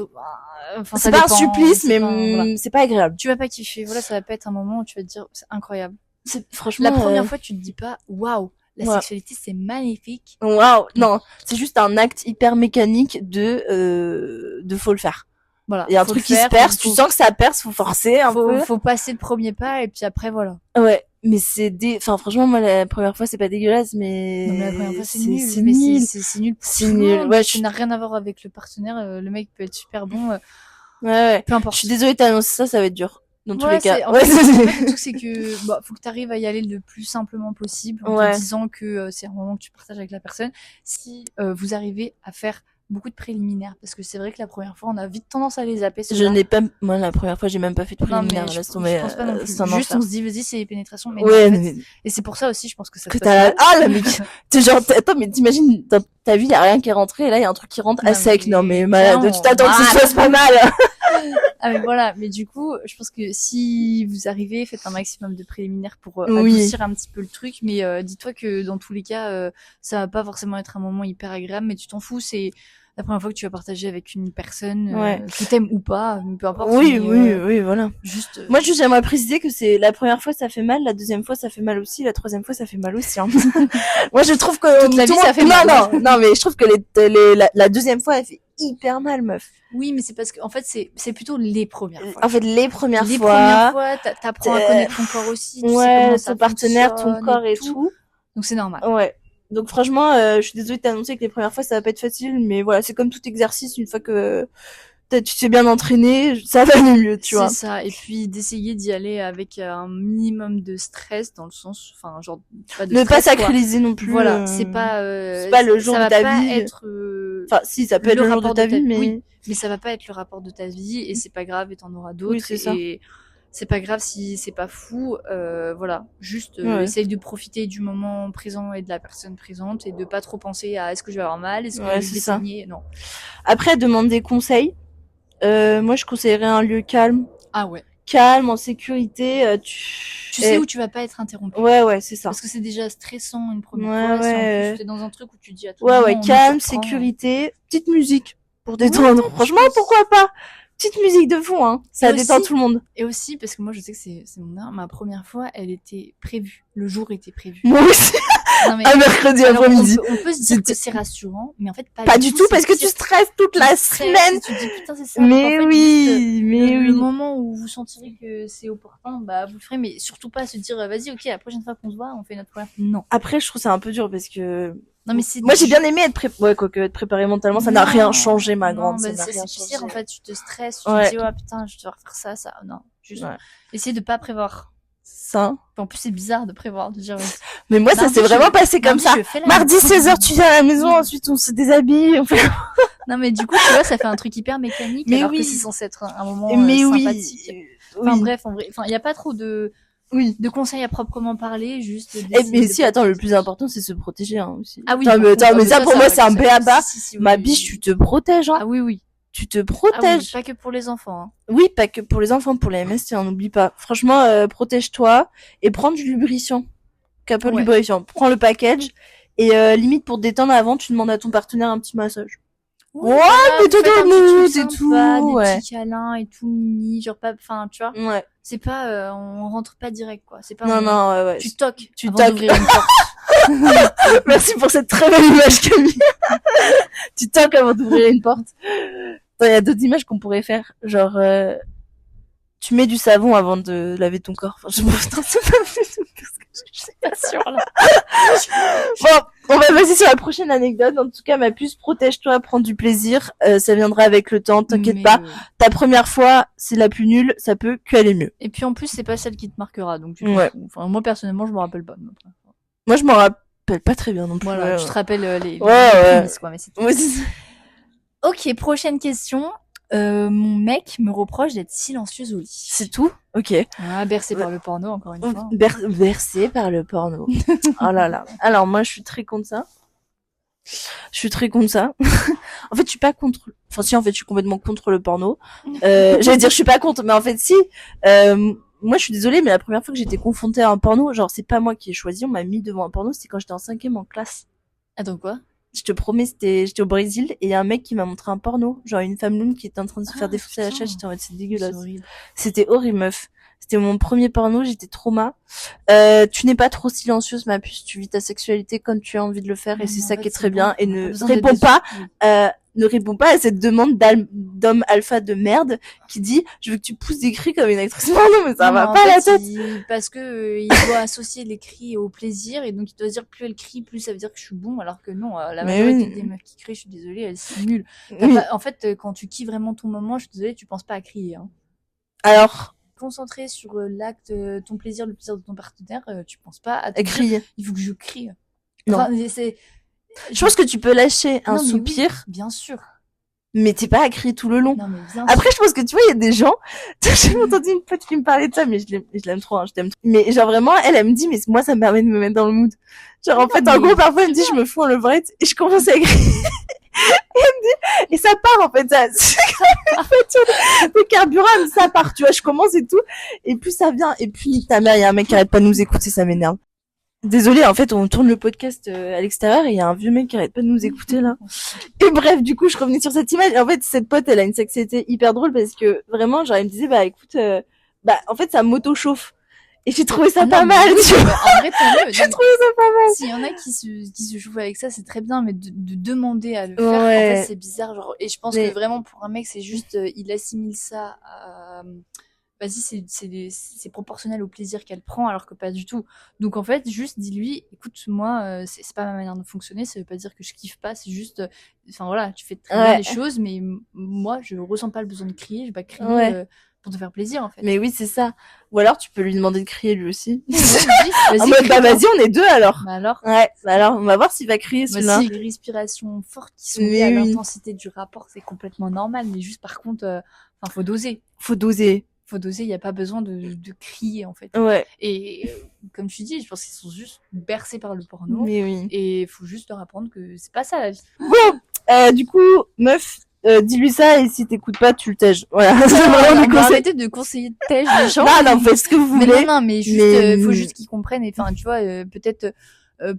enfin, c'est pas un supplice, mais voilà. C'est pas agréable. Tu vas pas kiffer. Voilà, ça va pas être un moment où tu vas te dire c'est incroyable. Franchement, la première fois, tu te dis pas waouh, la sexualité c'est magnifique. Waouh, non, c'est juste un acte hyper mécanique de faut le faire. Voilà. Il y a un truc qui se perce, tu sens que ça perce, faut forcer un peu. Faut passer le premier pas et puis après voilà. Ouais, mais enfin franchement moi la première fois c'est pas dégueulasse mais non mais la première fois c'est nul, c'est nul. C'est nul. C'est nul. Ouais, ça n'a rien à voir avec le partenaire, le mec peut être super bon. Ouais. Peu importe. Je suis désolée t'annoncer ça va être dur. Dans tous les cas. En fait, le truc, c'est que, faut que t'arrives à y aller le plus simplement possible, en te disant que c'est un moment que tu partages avec la personne. Si, vous arrivez à faire beaucoup de préliminaires parce que c'est vrai que la première fois on a vite tendance à les zapper. Moi la première fois j'ai même pas fait de préliminaire. Je pense pas non plus. Juste on se dit vas-y c'est les pénétrations, mais ouais, non, en fait. Et c'est pour ça aussi je pense que ça que t'as la mec t'es genre attends mais t'imagines dans ta vie y a rien qui est rentré et là il y a un truc qui rentre à sec. Non mais malade, tu t'attends que ça se passe pas mal. Ah mais voilà, mais du coup, je pense que si vous arrivez, faites un maximum de préliminaires pour adoucir un petit peu le truc, mais dis-toi que dans tous les cas, ça va pas forcément être un moment hyper agréable, mais tu t'en fous, c'est la première fois que tu vas partager avec une personne que t'aimes ou pas, peu importe. Oui, voilà. Juste. Moi, j'aimerais préciser que c'est la première fois ça fait mal, la deuxième fois ça fait mal aussi, la troisième fois ça fait mal aussi. Hein. Moi, je trouve que toute la vie ça fait mal. Non, mais je trouve que la deuxième fois elle fait hyper mal, meuf. Oui, mais c'est parce que en fait c'est plutôt les premières fois. En fait, les premières fois. Les premières fois, t'apprends à connaître ton corps aussi. Tu sais comment ton partenaire, ton corps et tout. Donc c'est normal. Ouais. Donc franchement, je suis désolée de t'annoncer que les premières fois ça va pas être facile, mais voilà, c'est comme tout exercice, une fois que tu t'es bien entraîné, ça va aller mieux, tu vois. C'est ça, et puis d'essayer d'y aller avec un minimum de stress, dans le sens, enfin, genre, pas de ne stress, pas sacraliser non plus. Voilà, c'est pas le jour de ta vie. Être, enfin, si, ça peut être le jour de ta vie, mais... Oui, mais ça va pas être le rapport de ta vie, et c'est pas grave, et t'en auras d'autres. Oui, c'est ça. Et c'est pas grave si c'est pas fou, voilà. Juste, essaye de profiter du moment présent et de la personne présente, et de pas trop penser à est-ce que je vais avoir mal, est-ce que je vais saigner, non. Après, demande des conseils. Moi, je conseillerais un lieu calme. Ah ouais. Calme, en sécurité. Tu sais où tu vas pas être interrompu. Ouais, c'est ça. Parce que c'est déjà stressant une première fois. Si en plus t'es dans un truc où tu dis à tout le monde. Calme, sécurité, petite musique pour détendre. Franchement, pourquoi pas? Petite musique de fond, hein. Ça détend tout le monde. Et aussi, parce que moi, je sais que c'est mon art, ma première fois, elle était prévue. Le jour était prévu. Moi aussi. Non, mais... un mercredi après-midi. On peut se dire que c'est rassurant, mais en fait, pas du tout, parce que tu stresses toute la semaine. Tu te dis, putain, c'est ça. Mais en fait, oui, le moment où vous sentirez que c'est opportun, bah, vous le ferez, mais surtout pas se dire, vas-y, ok, la prochaine fois qu'on se voit, on fait notre première. Non. Après, je trouve ça un peu dur parce que... Non, mais c'est moi, j'ai bien aimé être préparé mentalement, ça n'a rien changé, ma grande. Non, bah, c'est pire, en fait, tu te stresses, tu te dis, oh putain, je dois refaire ça, non. Juste, essayer de pas prévoir. Ça. En plus, c'est bizarre de prévoir, de dire. Mais moi, ça s'est vraiment passé comme ça. Mardi 16h, tu viens à la maison, ensuite on se déshabille, on fait... Non, mais du coup, tu vois, ça fait un truc hyper mécanique, mais alors que c'est censé être un moment sympathique. Enfin, bref, en vrai, il y a pas trop de conseils à proprement parler, juste. Mais si, attends, le plus important, c'est se protéger, hein, aussi. Ah oui. Attends, mais ça, pour moi, c'est un b.a.-ba. Ma biche, tu te protèges, hein. Ah oui. Tu te protèges. Pas que pour les enfants, hein. Oui, pas que pour les enfants, pour les MST, hein, n'oublie pas. Franchement, protège-toi et prends du lubrifiant. Capot de lubrifiant. Prends le package et limite pour te détendre avant, tu demandes à ton partenaire un petit massage. Ouais, mais tout dans le mood et tout. Des petits câlins et tout mini, genre pas, enfin, tu vois. Ouais. C'est pas, on rentre pas direct, quoi. C'est pas. Non, ouais. Tu toques. Tu toques. Merci pour cette très belle image, Camille. Tu toques avant d'ouvrir une porte. Il y a d'autres images qu'on pourrait faire, genre tu mets du savon avant de laver ton corps. Enfin, je suis pas sûre là. Bon, on va passer sur la prochaine anecdote. En tout cas, ma puce, protège-toi, prends du plaisir. Ça viendra avec le temps, t'inquiète pas. Ta première fois, c'est la plus nulle, ça peut qu'aller mieux. Et puis en plus, c'est pas celle qui te marquera, donc enfin, moi personnellement, je me rappelle pas. Moi, je m'en rappelle pas très bien non plus. Voilà, tu te rappelles les prémices, quoi, mais c'est tout. Ok, prochaine question. Mon mec me reproche d'être silencieuse au lit. C'est tout? Ok. Ah, bercé par le porno, encore une fois. Bercé par le porno. Oh là là. Alors, moi, je suis très contre ça. En fait, je suis pas contre... Enfin, si, en fait, je suis complètement contre le porno. J'allais dire, je suis pas contre, mais en fait, si. Moi, je suis désolée, mais la première fois que j'étais confrontée à un porno, genre, c'est pas moi qui ai choisi, on m'a mis devant un porno, c'était quand j'étais en 5e en classe. Attends, quoi? Je te promets, j'étais au Brésil et y a un mec qui m'a montré un porno, genre une femme lourde qui était en train de se faire défoncer la chatte. J'étais en mode c'est dégueulasse. C'était horrible, meuf. C'était mon premier porno, j'étais trauma. Tu n'es pas trop silencieuse, ma puce. Tu vis ta sexualité comme tu as envie de le faire et c'est ça qui est très bien. Et ne réponds pas à cette demande d'homme alpha de merde qui dit je veux que tu pousses des cris comme une actrice. Non, mais ça va pas la tête. Parce que il doit associer les cris au plaisir et donc il doit dire plus elle crie, plus ça veut dire que je suis bon, alors que non, la majorité des meufs qui crient, je suis désolée, elles simulent. En fait, quand tu kiffes vraiment ton moment, je suis désolée, tu penses pas à crier. Hein. Alors, concentré sur l'acte, ton plaisir, le plaisir de ton partenaire, tu penses pas à crier. Il faut que je crie. Non. Enfin, Je pense que tu peux lâcher un soupir. Oui, bien sûr. Mais t'es pas à crier tout le long. Non, mais bien Après, je pense que tu vois, il y a des gens, j'ai entendu une pote qui me parlait de ça, mais je l'aime trop, je t'aime trop. Mais genre vraiment, elle me dit, mais moi, ça me permet de me mettre dans le mood. Genre, en fait, en gros, parfois, elle me dit, je me fous en levrette, et je commence à crier. Et ça part, en fait, ça, en fait, le carburant, ça part, tu vois, je commence et tout, et plus ça vient, et puis, ta mère, il y a un mec qui arrête pas de nous écouter, ça m'énerve. Désolée, en fait, on tourne le podcast à l'extérieur et il y a un vieux mec qui arrête pas de nous écouter là. Et bref, du coup, je revenais sur cette image. Et en fait, cette pote, elle a une sexualité hyper drôle parce que vraiment, genre, elle me disait, bah écoute, en fait, ça m'auto-chauffe. Et j'ai trouvé ça pas mal, tu vois. En vrai, tant mieux. J'ai trouvé ça pas mal. S'il y en a qui se jouent avec ça, c'est très bien, mais de demander à le faire, en fait, c'est bizarre. Genre, et je pense que vraiment, pour un mec, c'est juste, il assimile ça à... Vas-y, c'est proportionnel au plaisir qu'elle prend, alors que pas du tout. Donc en fait, juste dis-lui, écoute, moi, c'est pas ma manière de fonctionner, ça veut pas dire que je kiffe pas, c'est juste, enfin voilà, tu fais très bien les choses, mais moi, je ressens pas le besoin de crier, je vais pas crier pour te faire plaisir, en fait. Mais oui, c'est ça. Ou alors, tu peux lui demander de crier lui aussi. Vas-y, vas-y, on est deux alors. Bah alors. Ouais, bah alors, on va voir s'il va crier celui-là. Si les respirations fortes qui sont liées à l'intensité du rapport, c'est complètement normal, mais juste par contre, faut doser. Faut doser. Il n'y a pas besoin de crier, en fait. Ouais. Et comme tu dis, je pense qu'ils sont juste bercés par le porno. Mais oui. Et il faut juste leur apprendre que c'est pas ça, la vie. Bon, du coup, meuf, dis-lui ça et si t'écoutes pas, tu le tèges. Voilà. Arrêtez de conseiller tège les gens. Non, faites ce que vous voulez. Mais juste, faut juste qu'ils comprennent. Et enfin, tu vois, peut-être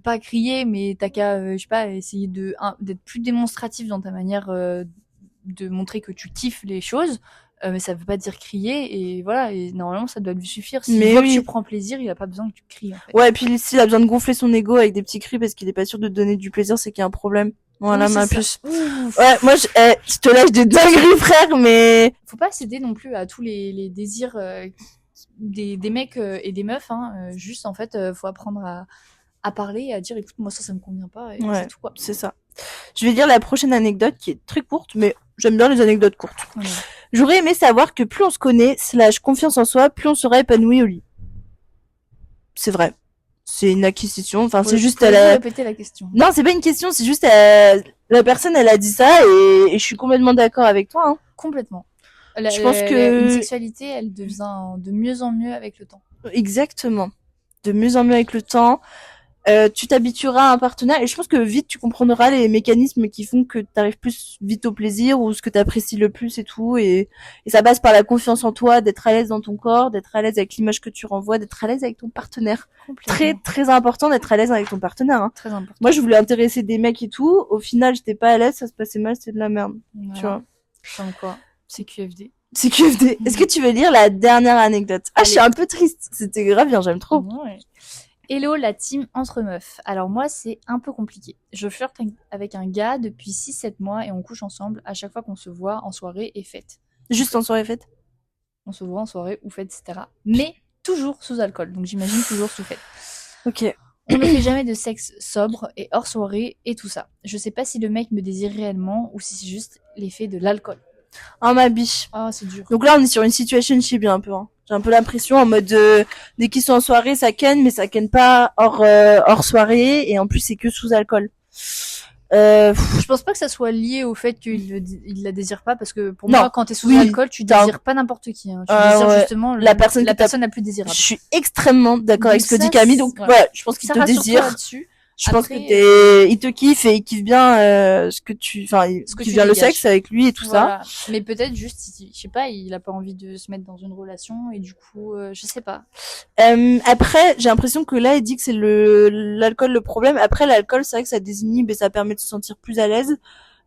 pas crier, mais t'as qu'à, je sais pas, essayer d'être plus démonstratif dans ta manière de montrer que tu kiffes les choses. Mais ça veut pas dire crier, et voilà, et normalement ça doit lui suffire. Si que tu prends plaisir, il a pas besoin que tu cries, en fait. Ouais, et puis s'il a besoin de gonfler son ego avec des petits cris parce qu'il est pas sûr de te donner du plaisir, c'est qu'il y a un problème. Voilà, ma puce. Ouais, moi je te lâche des dingueries, frère, mais faut pas céder non plus à tous les désirs des mecs et des meufs, hein. Juste, en fait, faut apprendre à parler et à dire, écoute, moi ça me convient pas, et c'est tout, quoi. C'est ça. Je vais dire la prochaine anecdote qui est très courte, mais j'aime bien les anecdotes courtes. Ouais. J'aurais aimé savoir que plus on se connaît, / confiance en soi, plus on sera épanoui au lit. C'est vrai. C'est une acquisition. Enfin, c'est juste répéter la question. Non, c'est pas une question, c'est juste la personne, elle a dit ça et je suis complètement d'accord avec toi. Hein. Complètement. Je pense que une sexualité, elle devient de mieux en mieux avec le temps. Exactement. De mieux en mieux avec le temps. Tu t'habitueras à un partenaire et je pense que vite tu comprendras les mécanismes qui font que t'arrives plus vite au plaisir ou ce que t'apprécies le plus et tout, et ça passe par la confiance en toi, d'être à l'aise dans ton corps, d'être à l'aise avec l'image que tu renvoies, d'être à l'aise avec ton partenaire. Très très important d'être à l'aise avec ton partenaire. Hein. Très important. Moi je voulais intéresser des mecs et tout, au final j'étais pas à l'aise, ça se passait mal, c'était de la merde. Voilà. Tu vois. Comme quoi, c'est QFD. C'est QFD. Est-ce que tu veux lire la dernière anecdote? Ah, je suis un peu triste. C'était grave bien, j'aime trop. Ouais. Hello la team entre meufs. Alors moi c'est un peu compliqué. Je flirte avec un gars depuis 6-7 mois et on couche ensemble à chaque fois qu'on se voit en soirée et fête. Juste en soirée fête? On se voit en soirée ou fête, etc. Mais toujours sous alcool, donc j'imagine toujours sous fête. Ok. On ne fait jamais de sexe sobre et hors soirée et tout ça. Je sais pas si le mec me désire réellement ou si c'est juste l'effet de l'alcool. Oh ma biche. Ah, c'est dur. Donc là on est sur une situationship un peu. Hein. J'ai un peu l'impression en mode dès qu'ils sont en soirée ça ken, mais ça ken pas hors soirée et en plus c'est que sous alcool. Je pense pas que ça soit lié au fait qu'il la désire pas, parce que pour moi quand t'es sous alcool tu désires pas n'importe qui. Hein. Tu désires justement la personne la plus désirable. Je suis extrêmement d'accord avec ce que dit Camille, donc ouais, je pense qu'il te désire. Je pense que il te kiffe et il kiffe bien ce que tu viens le sexe avec lui et tout ça. Mais peut-être juste, je sais pas, il a pas envie de se mettre dans une relation et du coup, je sais pas. Après, j'ai l'impression que là, il dit que c'est l'alcool le problème. Après, l'alcool, c'est vrai que ça désinhibe et ça permet de se sentir plus à l'aise.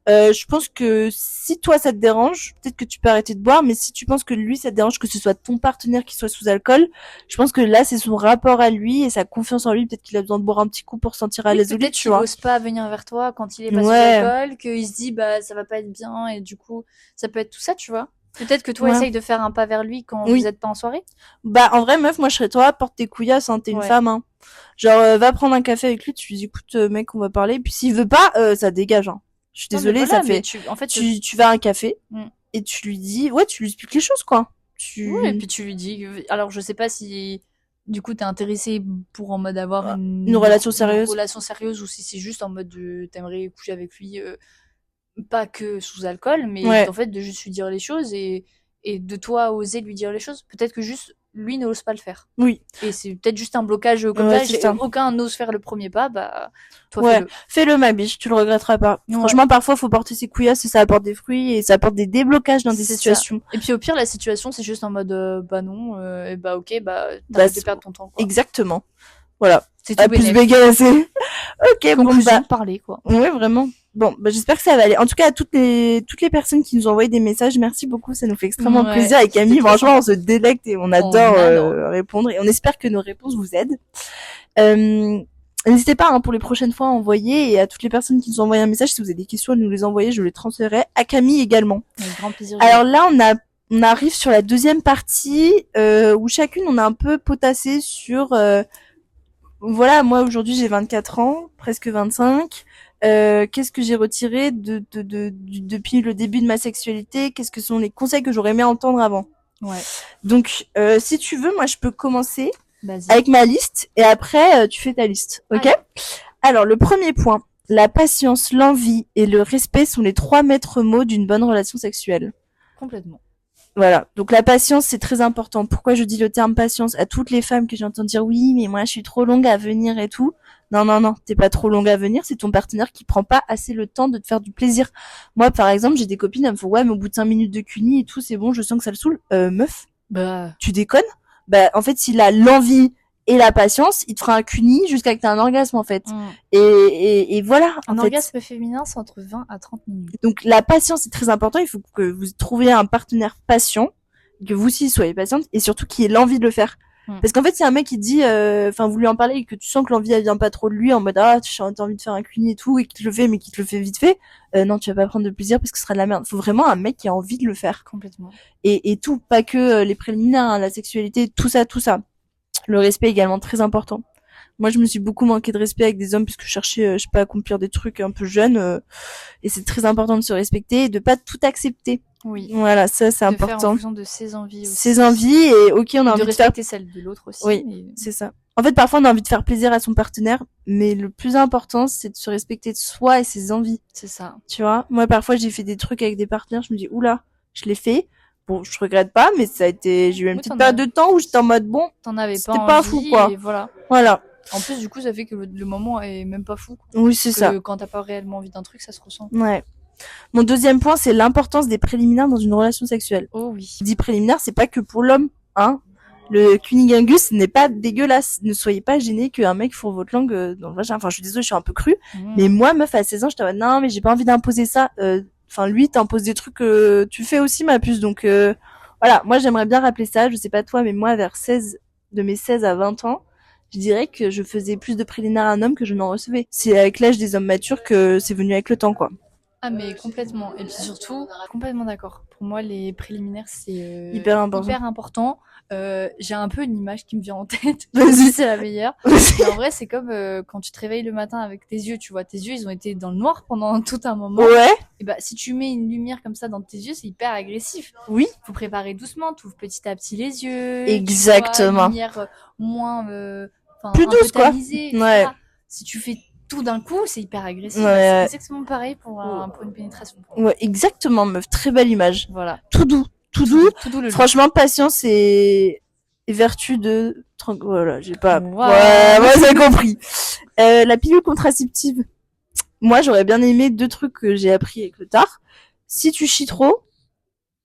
Je pense que si toi ça te dérange, peut-être que tu peux arrêter de boire, mais si tu penses que lui ça te dérange que ce soit ton partenaire qui soit sous alcool, je pense que là c'est son rapport à lui et sa confiance en lui, peut-être qu'il a besoin de boire un petit coup pour se sentir à l'aise au lit, tu vois. Peut-être qu'il n'ose pas venir vers toi quand il est pas sous alcool, qu'il se dit bah ça va pas être bien et du coup ça peut être tout ça, tu vois. Peut-être que toi essaye de faire un pas vers lui quand vous êtes pas en soirée. Bah en vrai meuf, moi je serais toi, porte tes couillasses, hein, t'es une femme, hein. Genre va prendre un café avec lui, tu lui dis écoute mec on va parler, puis s'il veut pas, ça dégage, hein. Je suis désolée, voilà, ça fait. Tu vas à un café et tu lui dis, tu lui expliques les choses, quoi. Oui, et puis tu lui dis. Alors, je sais pas si du coup t'es intéressé pour en mode avoir une relation sérieuse. Une relation sérieuse, ou si c'est juste en mode t'aimerais coucher avec lui, pas que sous alcool, mais en fait de juste lui dire les choses et de toi oser lui dire les choses. Peut-être que juste lui n'ose pas le faire. Oui. Et c'est peut-être juste un blocage comme ça. Aucun n'ose faire le premier pas, bah toi fais-le. Fais-le ma biche, tu le regretteras pas. Franchement, parfois faut porter ses couillasses et ça apporte des fruits et ça apporte des déblocages dans des situations. Et puis au pire la situation c'est juste en mode bah non, et bah ok, bah t'arrêtes de perdre ton temps, quoi. Exactement. Voilà. C'est tout plus bégayer assez. Ok, bon bah parler, quoi. Ouais, vraiment. Bon, bah, j'espère que ça va aller. En tout cas, à toutes les personnes qui nous ont envoyé des messages, merci beaucoup. Ça nous fait extrêmement plaisir. Et Camille, franchement, on se délecte et on adore répondre. Et on espère que nos réponses vous aident. N'hésitez pas pour les prochaines fois à envoyer, et à toutes les personnes qui nous ont envoyé un message, si vous avez des questions à nous les envoyer, je les transférerai à Camille également. Avec grand plaisir. Alors là, on arrive sur la deuxième partie où chacune on a un peu potassé sur voilà, moi aujourd'hui j'ai 24 ans, presque 25. Qu'est-ce que j'ai retiré depuis le début de ma sexualité? Qu'est-ce que sont les conseils que j'aurais aimé entendre avant? Ouais. Donc, si tu veux, moi je peux commencer avec ma liste et après tu fais ta liste, ok? Alors le premier point, la patience, l'envie et le respect sont les 3 maîtres mots d'une bonne relation sexuelle. Complètement. Voilà. Donc la patience, c'est très important. Pourquoi je dis le terme patience à toutes les femmes que j'entends dire oui, mais moi je suis trop longue à venir et tout. Non, t'es pas trop longue à venir, c'est ton partenaire qui prend pas assez le temps de te faire du plaisir. Moi, par exemple, j'ai des copines, elles me font ouais, mais au bout de 5 minutes de cuni et tout, c'est bon, je sens que ça le saoule. Meuf, tu déconnes? Bah, en fait, s'il a l'envie et la patience, il te fera un cuni jusqu'à ce que t'aies un orgasme, en fait. Et voilà. Un orgasme féminin, c'est entre 20 à 30 minutes. Donc, la patience est très important. Il faut que vous trouviez un partenaire patient, que vous aussi soyez patiente, et surtout qui ait l'envie de le faire. Parce qu'en fait, c'est un mec qui dit, vous lui en parlez et que tu sens que l'envie, elle vient pas trop de lui, en mode, t'as envie de faire un cuni et tout, et qu'il te le fait, mais qu'il te le fait vite fait. Non, tu vas pas prendre de plaisir parce que ce sera de la merde. Faut vraiment un mec qui a envie de le faire. Complètement. Et tout, pas que les préliminaires, hein, la sexualité, tout ça. Le respect également très important. Moi, je me suis beaucoup manqué de respect avec des hommes puisque je cherchais, à accomplir des trucs un peu jeunes. Et c'est très important de se respecter et de pas tout accepter. Oui. Voilà, ça, c'est important. De faire en fonction de ses envies aussi. Ses envies et ok, on a envie de respecter celle de l'autre aussi. Oui, mais... c'est ça. En fait, parfois, on a envie de faire plaisir à son partenaire, mais le plus important, c'est de se respecter de soi et ses envies. C'est ça. Tu vois, moi, parfois, j'ai fait des trucs avec des partenaires, je me dis, oula, je l'ai fait. Bon, je regrette pas, mais ça a été, j'ai eu une petite période de temps où j'étais en mode bon, t'en avais c'était pas fou, quoi. Et voilà. Voilà. En plus, du coup, ça fait que le moment est même pas fou, quoi. Oui, c'est ça. Quand t'as pas réellement envie d'un truc, ça se ressent. Ouais. Mon deuxième point, c'est l'importance des préliminaires dans une relation sexuelle. Oh oui. Dit préliminaire, c'est pas que pour l'homme, hein. Le cunilingus n'est pas dégueulasse. Ne soyez pas gênés qu'un mec fourre votre langue dans le vagin. Enfin, je suis désolée, je suis un peu crue. Mais moi, meuf, à 16 ans, j'étais en mode, non, mais j'ai pas envie d'imposer ça. Lui, t'imposes des trucs que tu fais aussi, ma puce. Donc, voilà. Moi, j'aimerais bien rappeler ça. Je sais pas toi, mais moi, de mes 16 à 20 ans, je dirais que je faisais plus de préliminaires à un homme que je n'en recevais. C'est avec l'âge des hommes matures que c'est venu avec le temps, quoi. Ah, mais complètement. Et puis surtout, complètement d'accord. Pour moi, les préliminaires, c'est hyper important. J'ai un peu une image qui me vient en tête. C'est la meilleure. Mais en vrai, c'est comme quand tu te réveilles le matin avec tes yeux, tu vois. Tes yeux, ils ont été dans le noir pendant tout un moment. Ouais. Et bah, si tu mets une lumière comme ça dans tes yeux, c'est hyper agressif. Oui. Faut préparer doucement, t'ouvres petit à petit les yeux. Exactement. Tu vois, une lumière moins, plus douce, quoi. Ouais. Si tu fais tout d'un coup, c'est hyper agressif. Ouais. C'est exactement pareil pour une pénétration. Ouais, exactement, meuf. Très belle image. Voilà. Tout doux. Franchement, patience et vertu de... Voilà, j'ai pas... Wow. Ouais, moi, j'ai compris. La pilule contraceptive. Moi, j'aurais bien aimé 2 trucs que j'ai appris avec le tard. Si tu chies trop,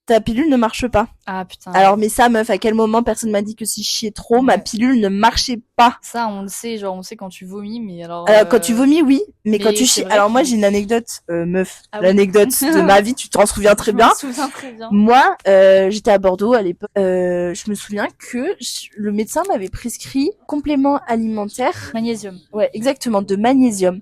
ta pilule ne marche pas. Ah putain. Alors, mais ça, meuf, à quel moment personne m'a dit que si je chiais trop, ma pilule ne marchait pas? Ça, on le sait, genre, on sait quand tu vomis, mais alors... quand tu vomis, oui, mais quand tu chies... Alors, moi, j'ai une anecdote, meuf. L'anecdote de ma vie, tu t'en souviens très bien. Je me souviens très bien. Moi, j'étais à Bordeaux à l'époque. Je me souviens que le médecin m'avait prescrit complément alimentaire. Magnésium. Ouais, exactement, de magnésium.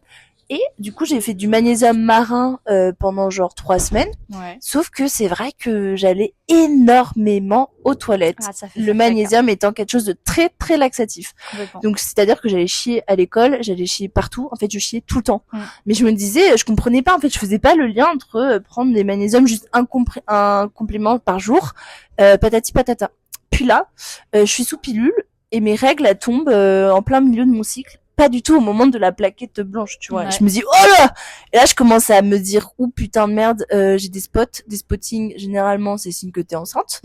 Et du coup, j'ai fait du magnésium marin pendant genre 3 semaines. Ouais. Sauf que c'est vrai que j'allais énormément aux toilettes. Ah, ça fait le magnésium étant quelque chose de très très laxatif. Donc c'est-à-dire que j'allais chier à l'école, j'allais chier partout. En fait, je chiais tout le temps. Mais je me disais, je comprenais pas. En fait, je faisais pas le lien entre prendre des magnésiums juste un complément par jour, patati patata. Puis là, je suis sous pilule. et mes règles, elles tombent en plein milieu de mon cycle. Pas du tout au moment de la plaquette blanche, tu vois. Ouais. Je me dis, oh là! Et là, je commence à me dire, putain de merde, j'ai des spots, des spottings, généralement, c'est signe que t'es enceinte.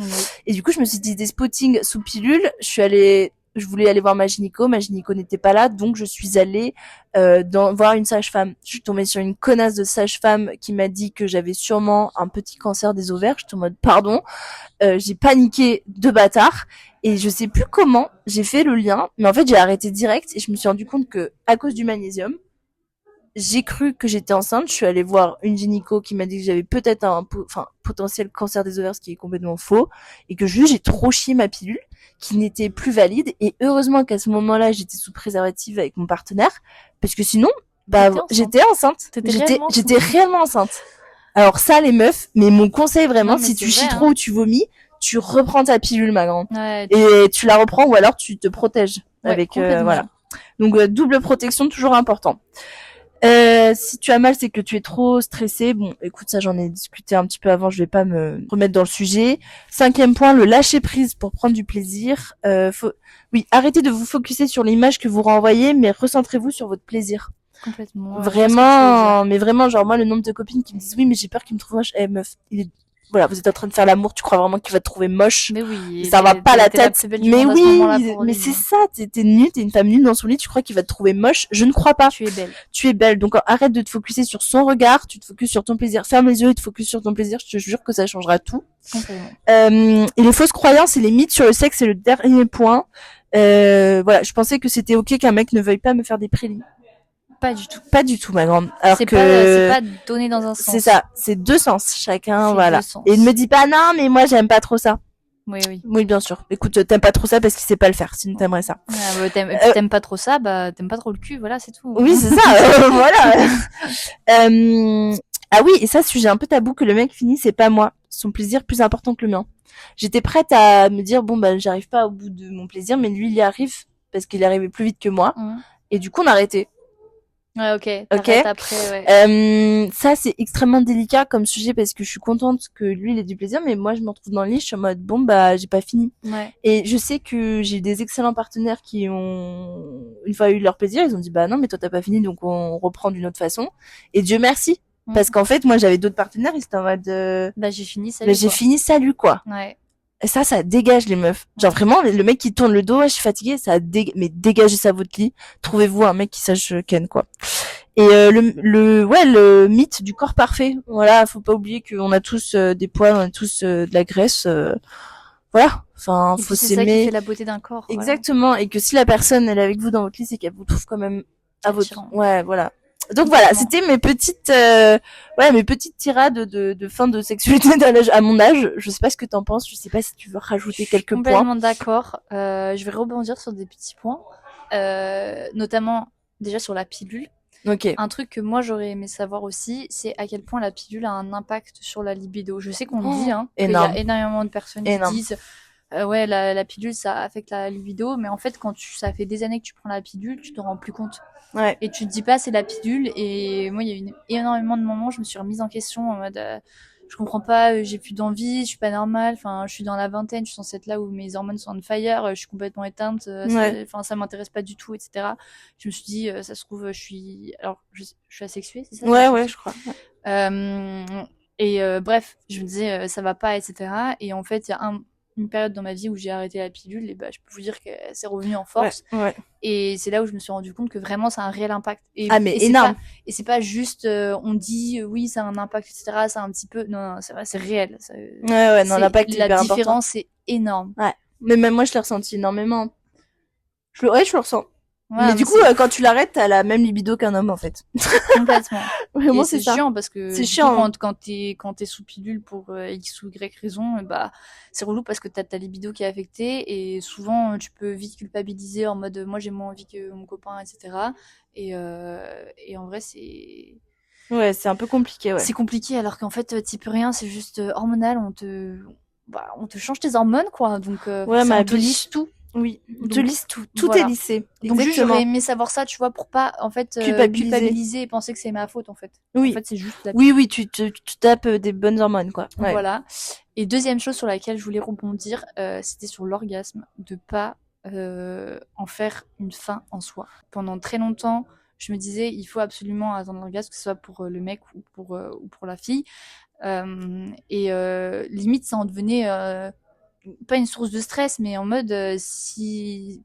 Et du coup, je me suis dit, des spottings sous pilule, je voulais aller voir ma gynéco n'était pas là, donc je suis allée voir une sage-femme. Je suis tombée sur une connasse de sage-femme qui m'a dit que j'avais sûrement un petit cancer des ovaires. J'étais en mode, pardon. J'ai paniqué de bâtard. Et je sais plus comment j'ai fait le lien, mais en fait j'ai arrêté direct et je me suis rendu compte que à cause du magnésium, j'ai cru que j'étais enceinte. Je suis allée voir une gynéco qui m'a dit que j'avais peut-être un potentiel cancer des ovaires, ce qui est complètement faux, et que j'ai trop chié ma pilule, qui n'était plus valide. Et heureusement qu'à ce moment-là j'étais sous préservatif avec mon partenaire, parce que sinon, j'étais enceinte. J'étais réellement enceinte. Alors ça, les meufs, mais mon conseil vraiment, si tu chies trop ou tu vomis, tu reprends ta pilule, ma grande. Ouais, et tu la reprends ou alors tu te protèges avec voilà. Donc double protection, toujours important. Si tu as mal, c'est que tu es trop stressé. Bon, écoute, ça j'en ai discuté un petit peu avant, je vais pas me remettre dans le sujet. 5e point, le lâcher prise pour prendre du plaisir. Oui, arrêtez de vous focuser sur l'image que vous renvoyez, mais recentrez-vous sur votre plaisir. Complètement. Vraiment, mais vraiment, genre moi, le nombre de copines qui me disent oui, mais j'ai peur qu'il me trouve moche. Meuf, voilà, vous êtes en train de faire l'amour, tu crois vraiment qu'il va te trouver moche. Mais oui. Ça va pas la tête. Mais oui, mais c'est ça, t'es nulle, t'es une femme nulle dans son lit, tu crois qu'il va te trouver moche. Je ne crois pas. Tu es belle. Tu es belle. Donc, arrête de te focuser sur son regard, tu te focuses sur ton plaisir. Ferme les yeux et te focuses sur ton plaisir, je te jure que ça changera tout. Et les fausses croyances et les mythes sur le sexe, c'est le dernier point. Voilà, je pensais que c'était ok qu'un mec ne veuille pas me faire des prélis. Pas du tout. Pas du tout, ma grande. Alors c'est pas donné dans un sens. C'est ça. C'est 2 sens, chacun, voilà. Et ne me dis pas, non, mais moi, j'aime pas trop ça. Oui. Oui, bien sûr. Écoute, t'aimes pas trop ça parce qu'il sait pas le faire, sinon t'aimerais ça. T'aimes pas trop ça, t'aimes pas trop le cul, voilà, c'est tout. Oui, c'est ça, voilà. Ah oui, et ça, sujet un peu tabou que le mec finit, c'est pas moi. Son plaisir plus important que le mien. J'étais prête à me dire, bon, j'arrive pas au bout de mon plaisir, mais lui, il y arrive parce qu'il est arrivé plus vite que moi. Et du coup, on a arrêté. Ouais, ok. Après, ouais. Ça, c'est extrêmement délicat comme sujet parce que je suis contente que lui, il ait du plaisir, mais moi, je me retrouve dans le lit, je suis en mode, j'ai pas fini. Ouais. Et je sais que j'ai des excellents partenaires qui ont, une fois eu leur plaisir, ils ont dit, non, mais toi, t'as pas fini, donc on reprend d'une autre façon. Et Dieu merci. Parce qu'en fait, moi, j'avais d'autres partenaires, ils étaient en mode, j'ai fini, salut. J'ai fini, salut, quoi. Ouais. Et ça dégage les meufs. Genre vraiment, le mec qui tourne le dos, je suis fatiguée, mais dégagez ça votre lit. Trouvez-vous un mec qui sache ken, quoi. Et le mythe du corps parfait. Voilà, faut pas oublier qu'on a tous des poils, on a tous de la graisse. Voilà. Enfin, faut s'aimer. C'est ça qui fait la beauté d'un corps. Exactement. Voilà. Et que si la personne elle est avec vous dans votre lit, c'est qu'elle vous trouve quand même à votre. Ouais, voilà. Donc voilà, c'était mes petites tirades de fin de sexualité à mon âge. Je sais pas ce que t'en penses, je sais pas si tu veux rajouter quelques points. Complètement d'accord. Je vais rebondir sur des petits points, notamment déjà sur la pilule. Okay. Un truc que moi j'aurais aimé savoir aussi, c'est à quel point la pilule a un impact sur la libido. Je sais qu'on dit qu'il y a énormément de personnes qui disent ouais, la pilule ça affecte la libido, mais en fait quand ça fait des années que tu prends la pilule, tu te rends plus compte. Ouais. Et tu te dis pas c'est la pilule. Et moi il y a eu énormément de moments où je me suis remise en question en mode je comprends pas, j'ai plus d'envie, je suis pas normale, enfin je suis dans la vingtaine, je suis censée être là où mes hormones sont on fire, je suis complètement éteinte, enfin ça m'intéresse pas du tout, etc. Je me suis dit ça se trouve je suis asexuée, c'est ça? Ouais, je crois. Bref, je me disais ça va pas, etc. Et en fait il y a une période dans ma vie où j'ai arrêté la pilule et je peux vous dire que c'est revenu en force. Ouais. Et c'est là où je me suis rendu compte que vraiment ça a un réel impact. Mais énorme. C'est pas juste on dit oui ça a un impact, etc. C'est un petit peu non c'est vrai, c'est réel. Non, l'impact est hyper important. La différence est énorme. Ouais. Mais même moi je l'ai ressenti énormément. Je le ressens. Ouais, mais du coup, quand tu l'arrêtes, t'as la même libido qu'un homme, en fait. Complètement. Vraiment, c'est chiant parce que c'est chiant. Quand t'es sous pilule pour X ou Y raison, c'est relou parce que t'as ta libido qui est affectée et souvent tu peux vite culpabiliser en mode moi j'ai moins envie que mon copain, etc. Et en vrai c'est... Ouais, c'est un peu compliqué, ouais. C'est compliqué alors qu'en fait t'y peux rien, c'est juste hormonal, on te change tes hormones, quoi. Donc on te lisse tout. Oui, on te lisse tout. Tout est lissé. Donc juste, j'aurais aimé savoir ça, tu vois, pour pas, en fait, culpabiliser et penser que c'est ma faute, en fait. Oui. En fait, c'est juste Oui, tu tapes des bonnes hormones, quoi. Ouais. Voilà. Et deuxième chose sur laquelle je voulais rebondir, c'était sur l'orgasme, de pas en faire une fin en soi. Pendant très longtemps, je me disais, il faut absolument attendre l'orgasme, que ce soit pour le mec ou pour la fille. Limite, ça en devenait pas une source de stress, mais en mode si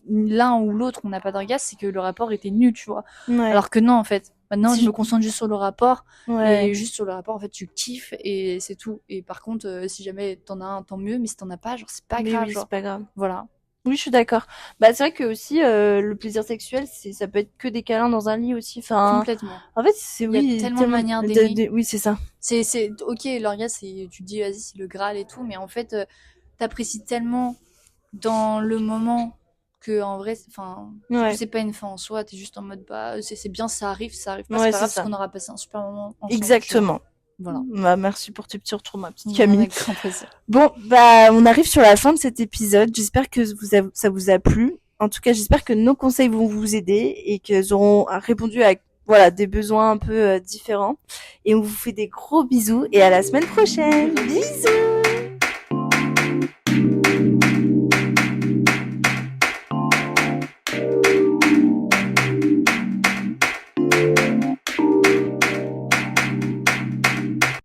l'un ou l'autre on n'a pas d'orgasme, c'est que le rapport était nul, tu vois. Ouais. Alors que non, en fait. Maintenant, je me concentre juste sur le rapport. Ouais. Et juste sur le rapport, en fait, tu kiffes et c'est tout. Et par contre, si jamais t'en as un, tant mieux. Mais si t'en as pas, genre, c'est pas grave. Oui, c'est pas grave. Voilà. Oui, je suis d'accord. Bah, c'est vrai que aussi, le plaisir sexuel, ça peut être que des câlins dans un lit aussi. Enfin, complètement. En fait, il y a tellement de manières d'aimer. Oui, c'est ça. C'est ok, l'orgasme, tu te dis, vas-y, c'est le Graal et tout. Mais en fait, t'apprécies tellement dans le moment que en vrai, enfin, c'est pas une fin en soi, t'es juste en mode bah c'est bien, ça arrive pas, c'est pas grave parce qu'on aura passé un super moment ensemble. Exactement. Voilà. Bah, merci pour tes petits retours, ma petite Camille. Avec grand plaisir. Bon, bah on arrive sur la fin de cet épisode. J'espère que ça vous a plu. En tout cas, j'espère que nos conseils vont vous aider et qu'ils auront répondu à des besoins un peu différents. Et on vous fait des gros bisous et à la semaine prochaine. Bisous.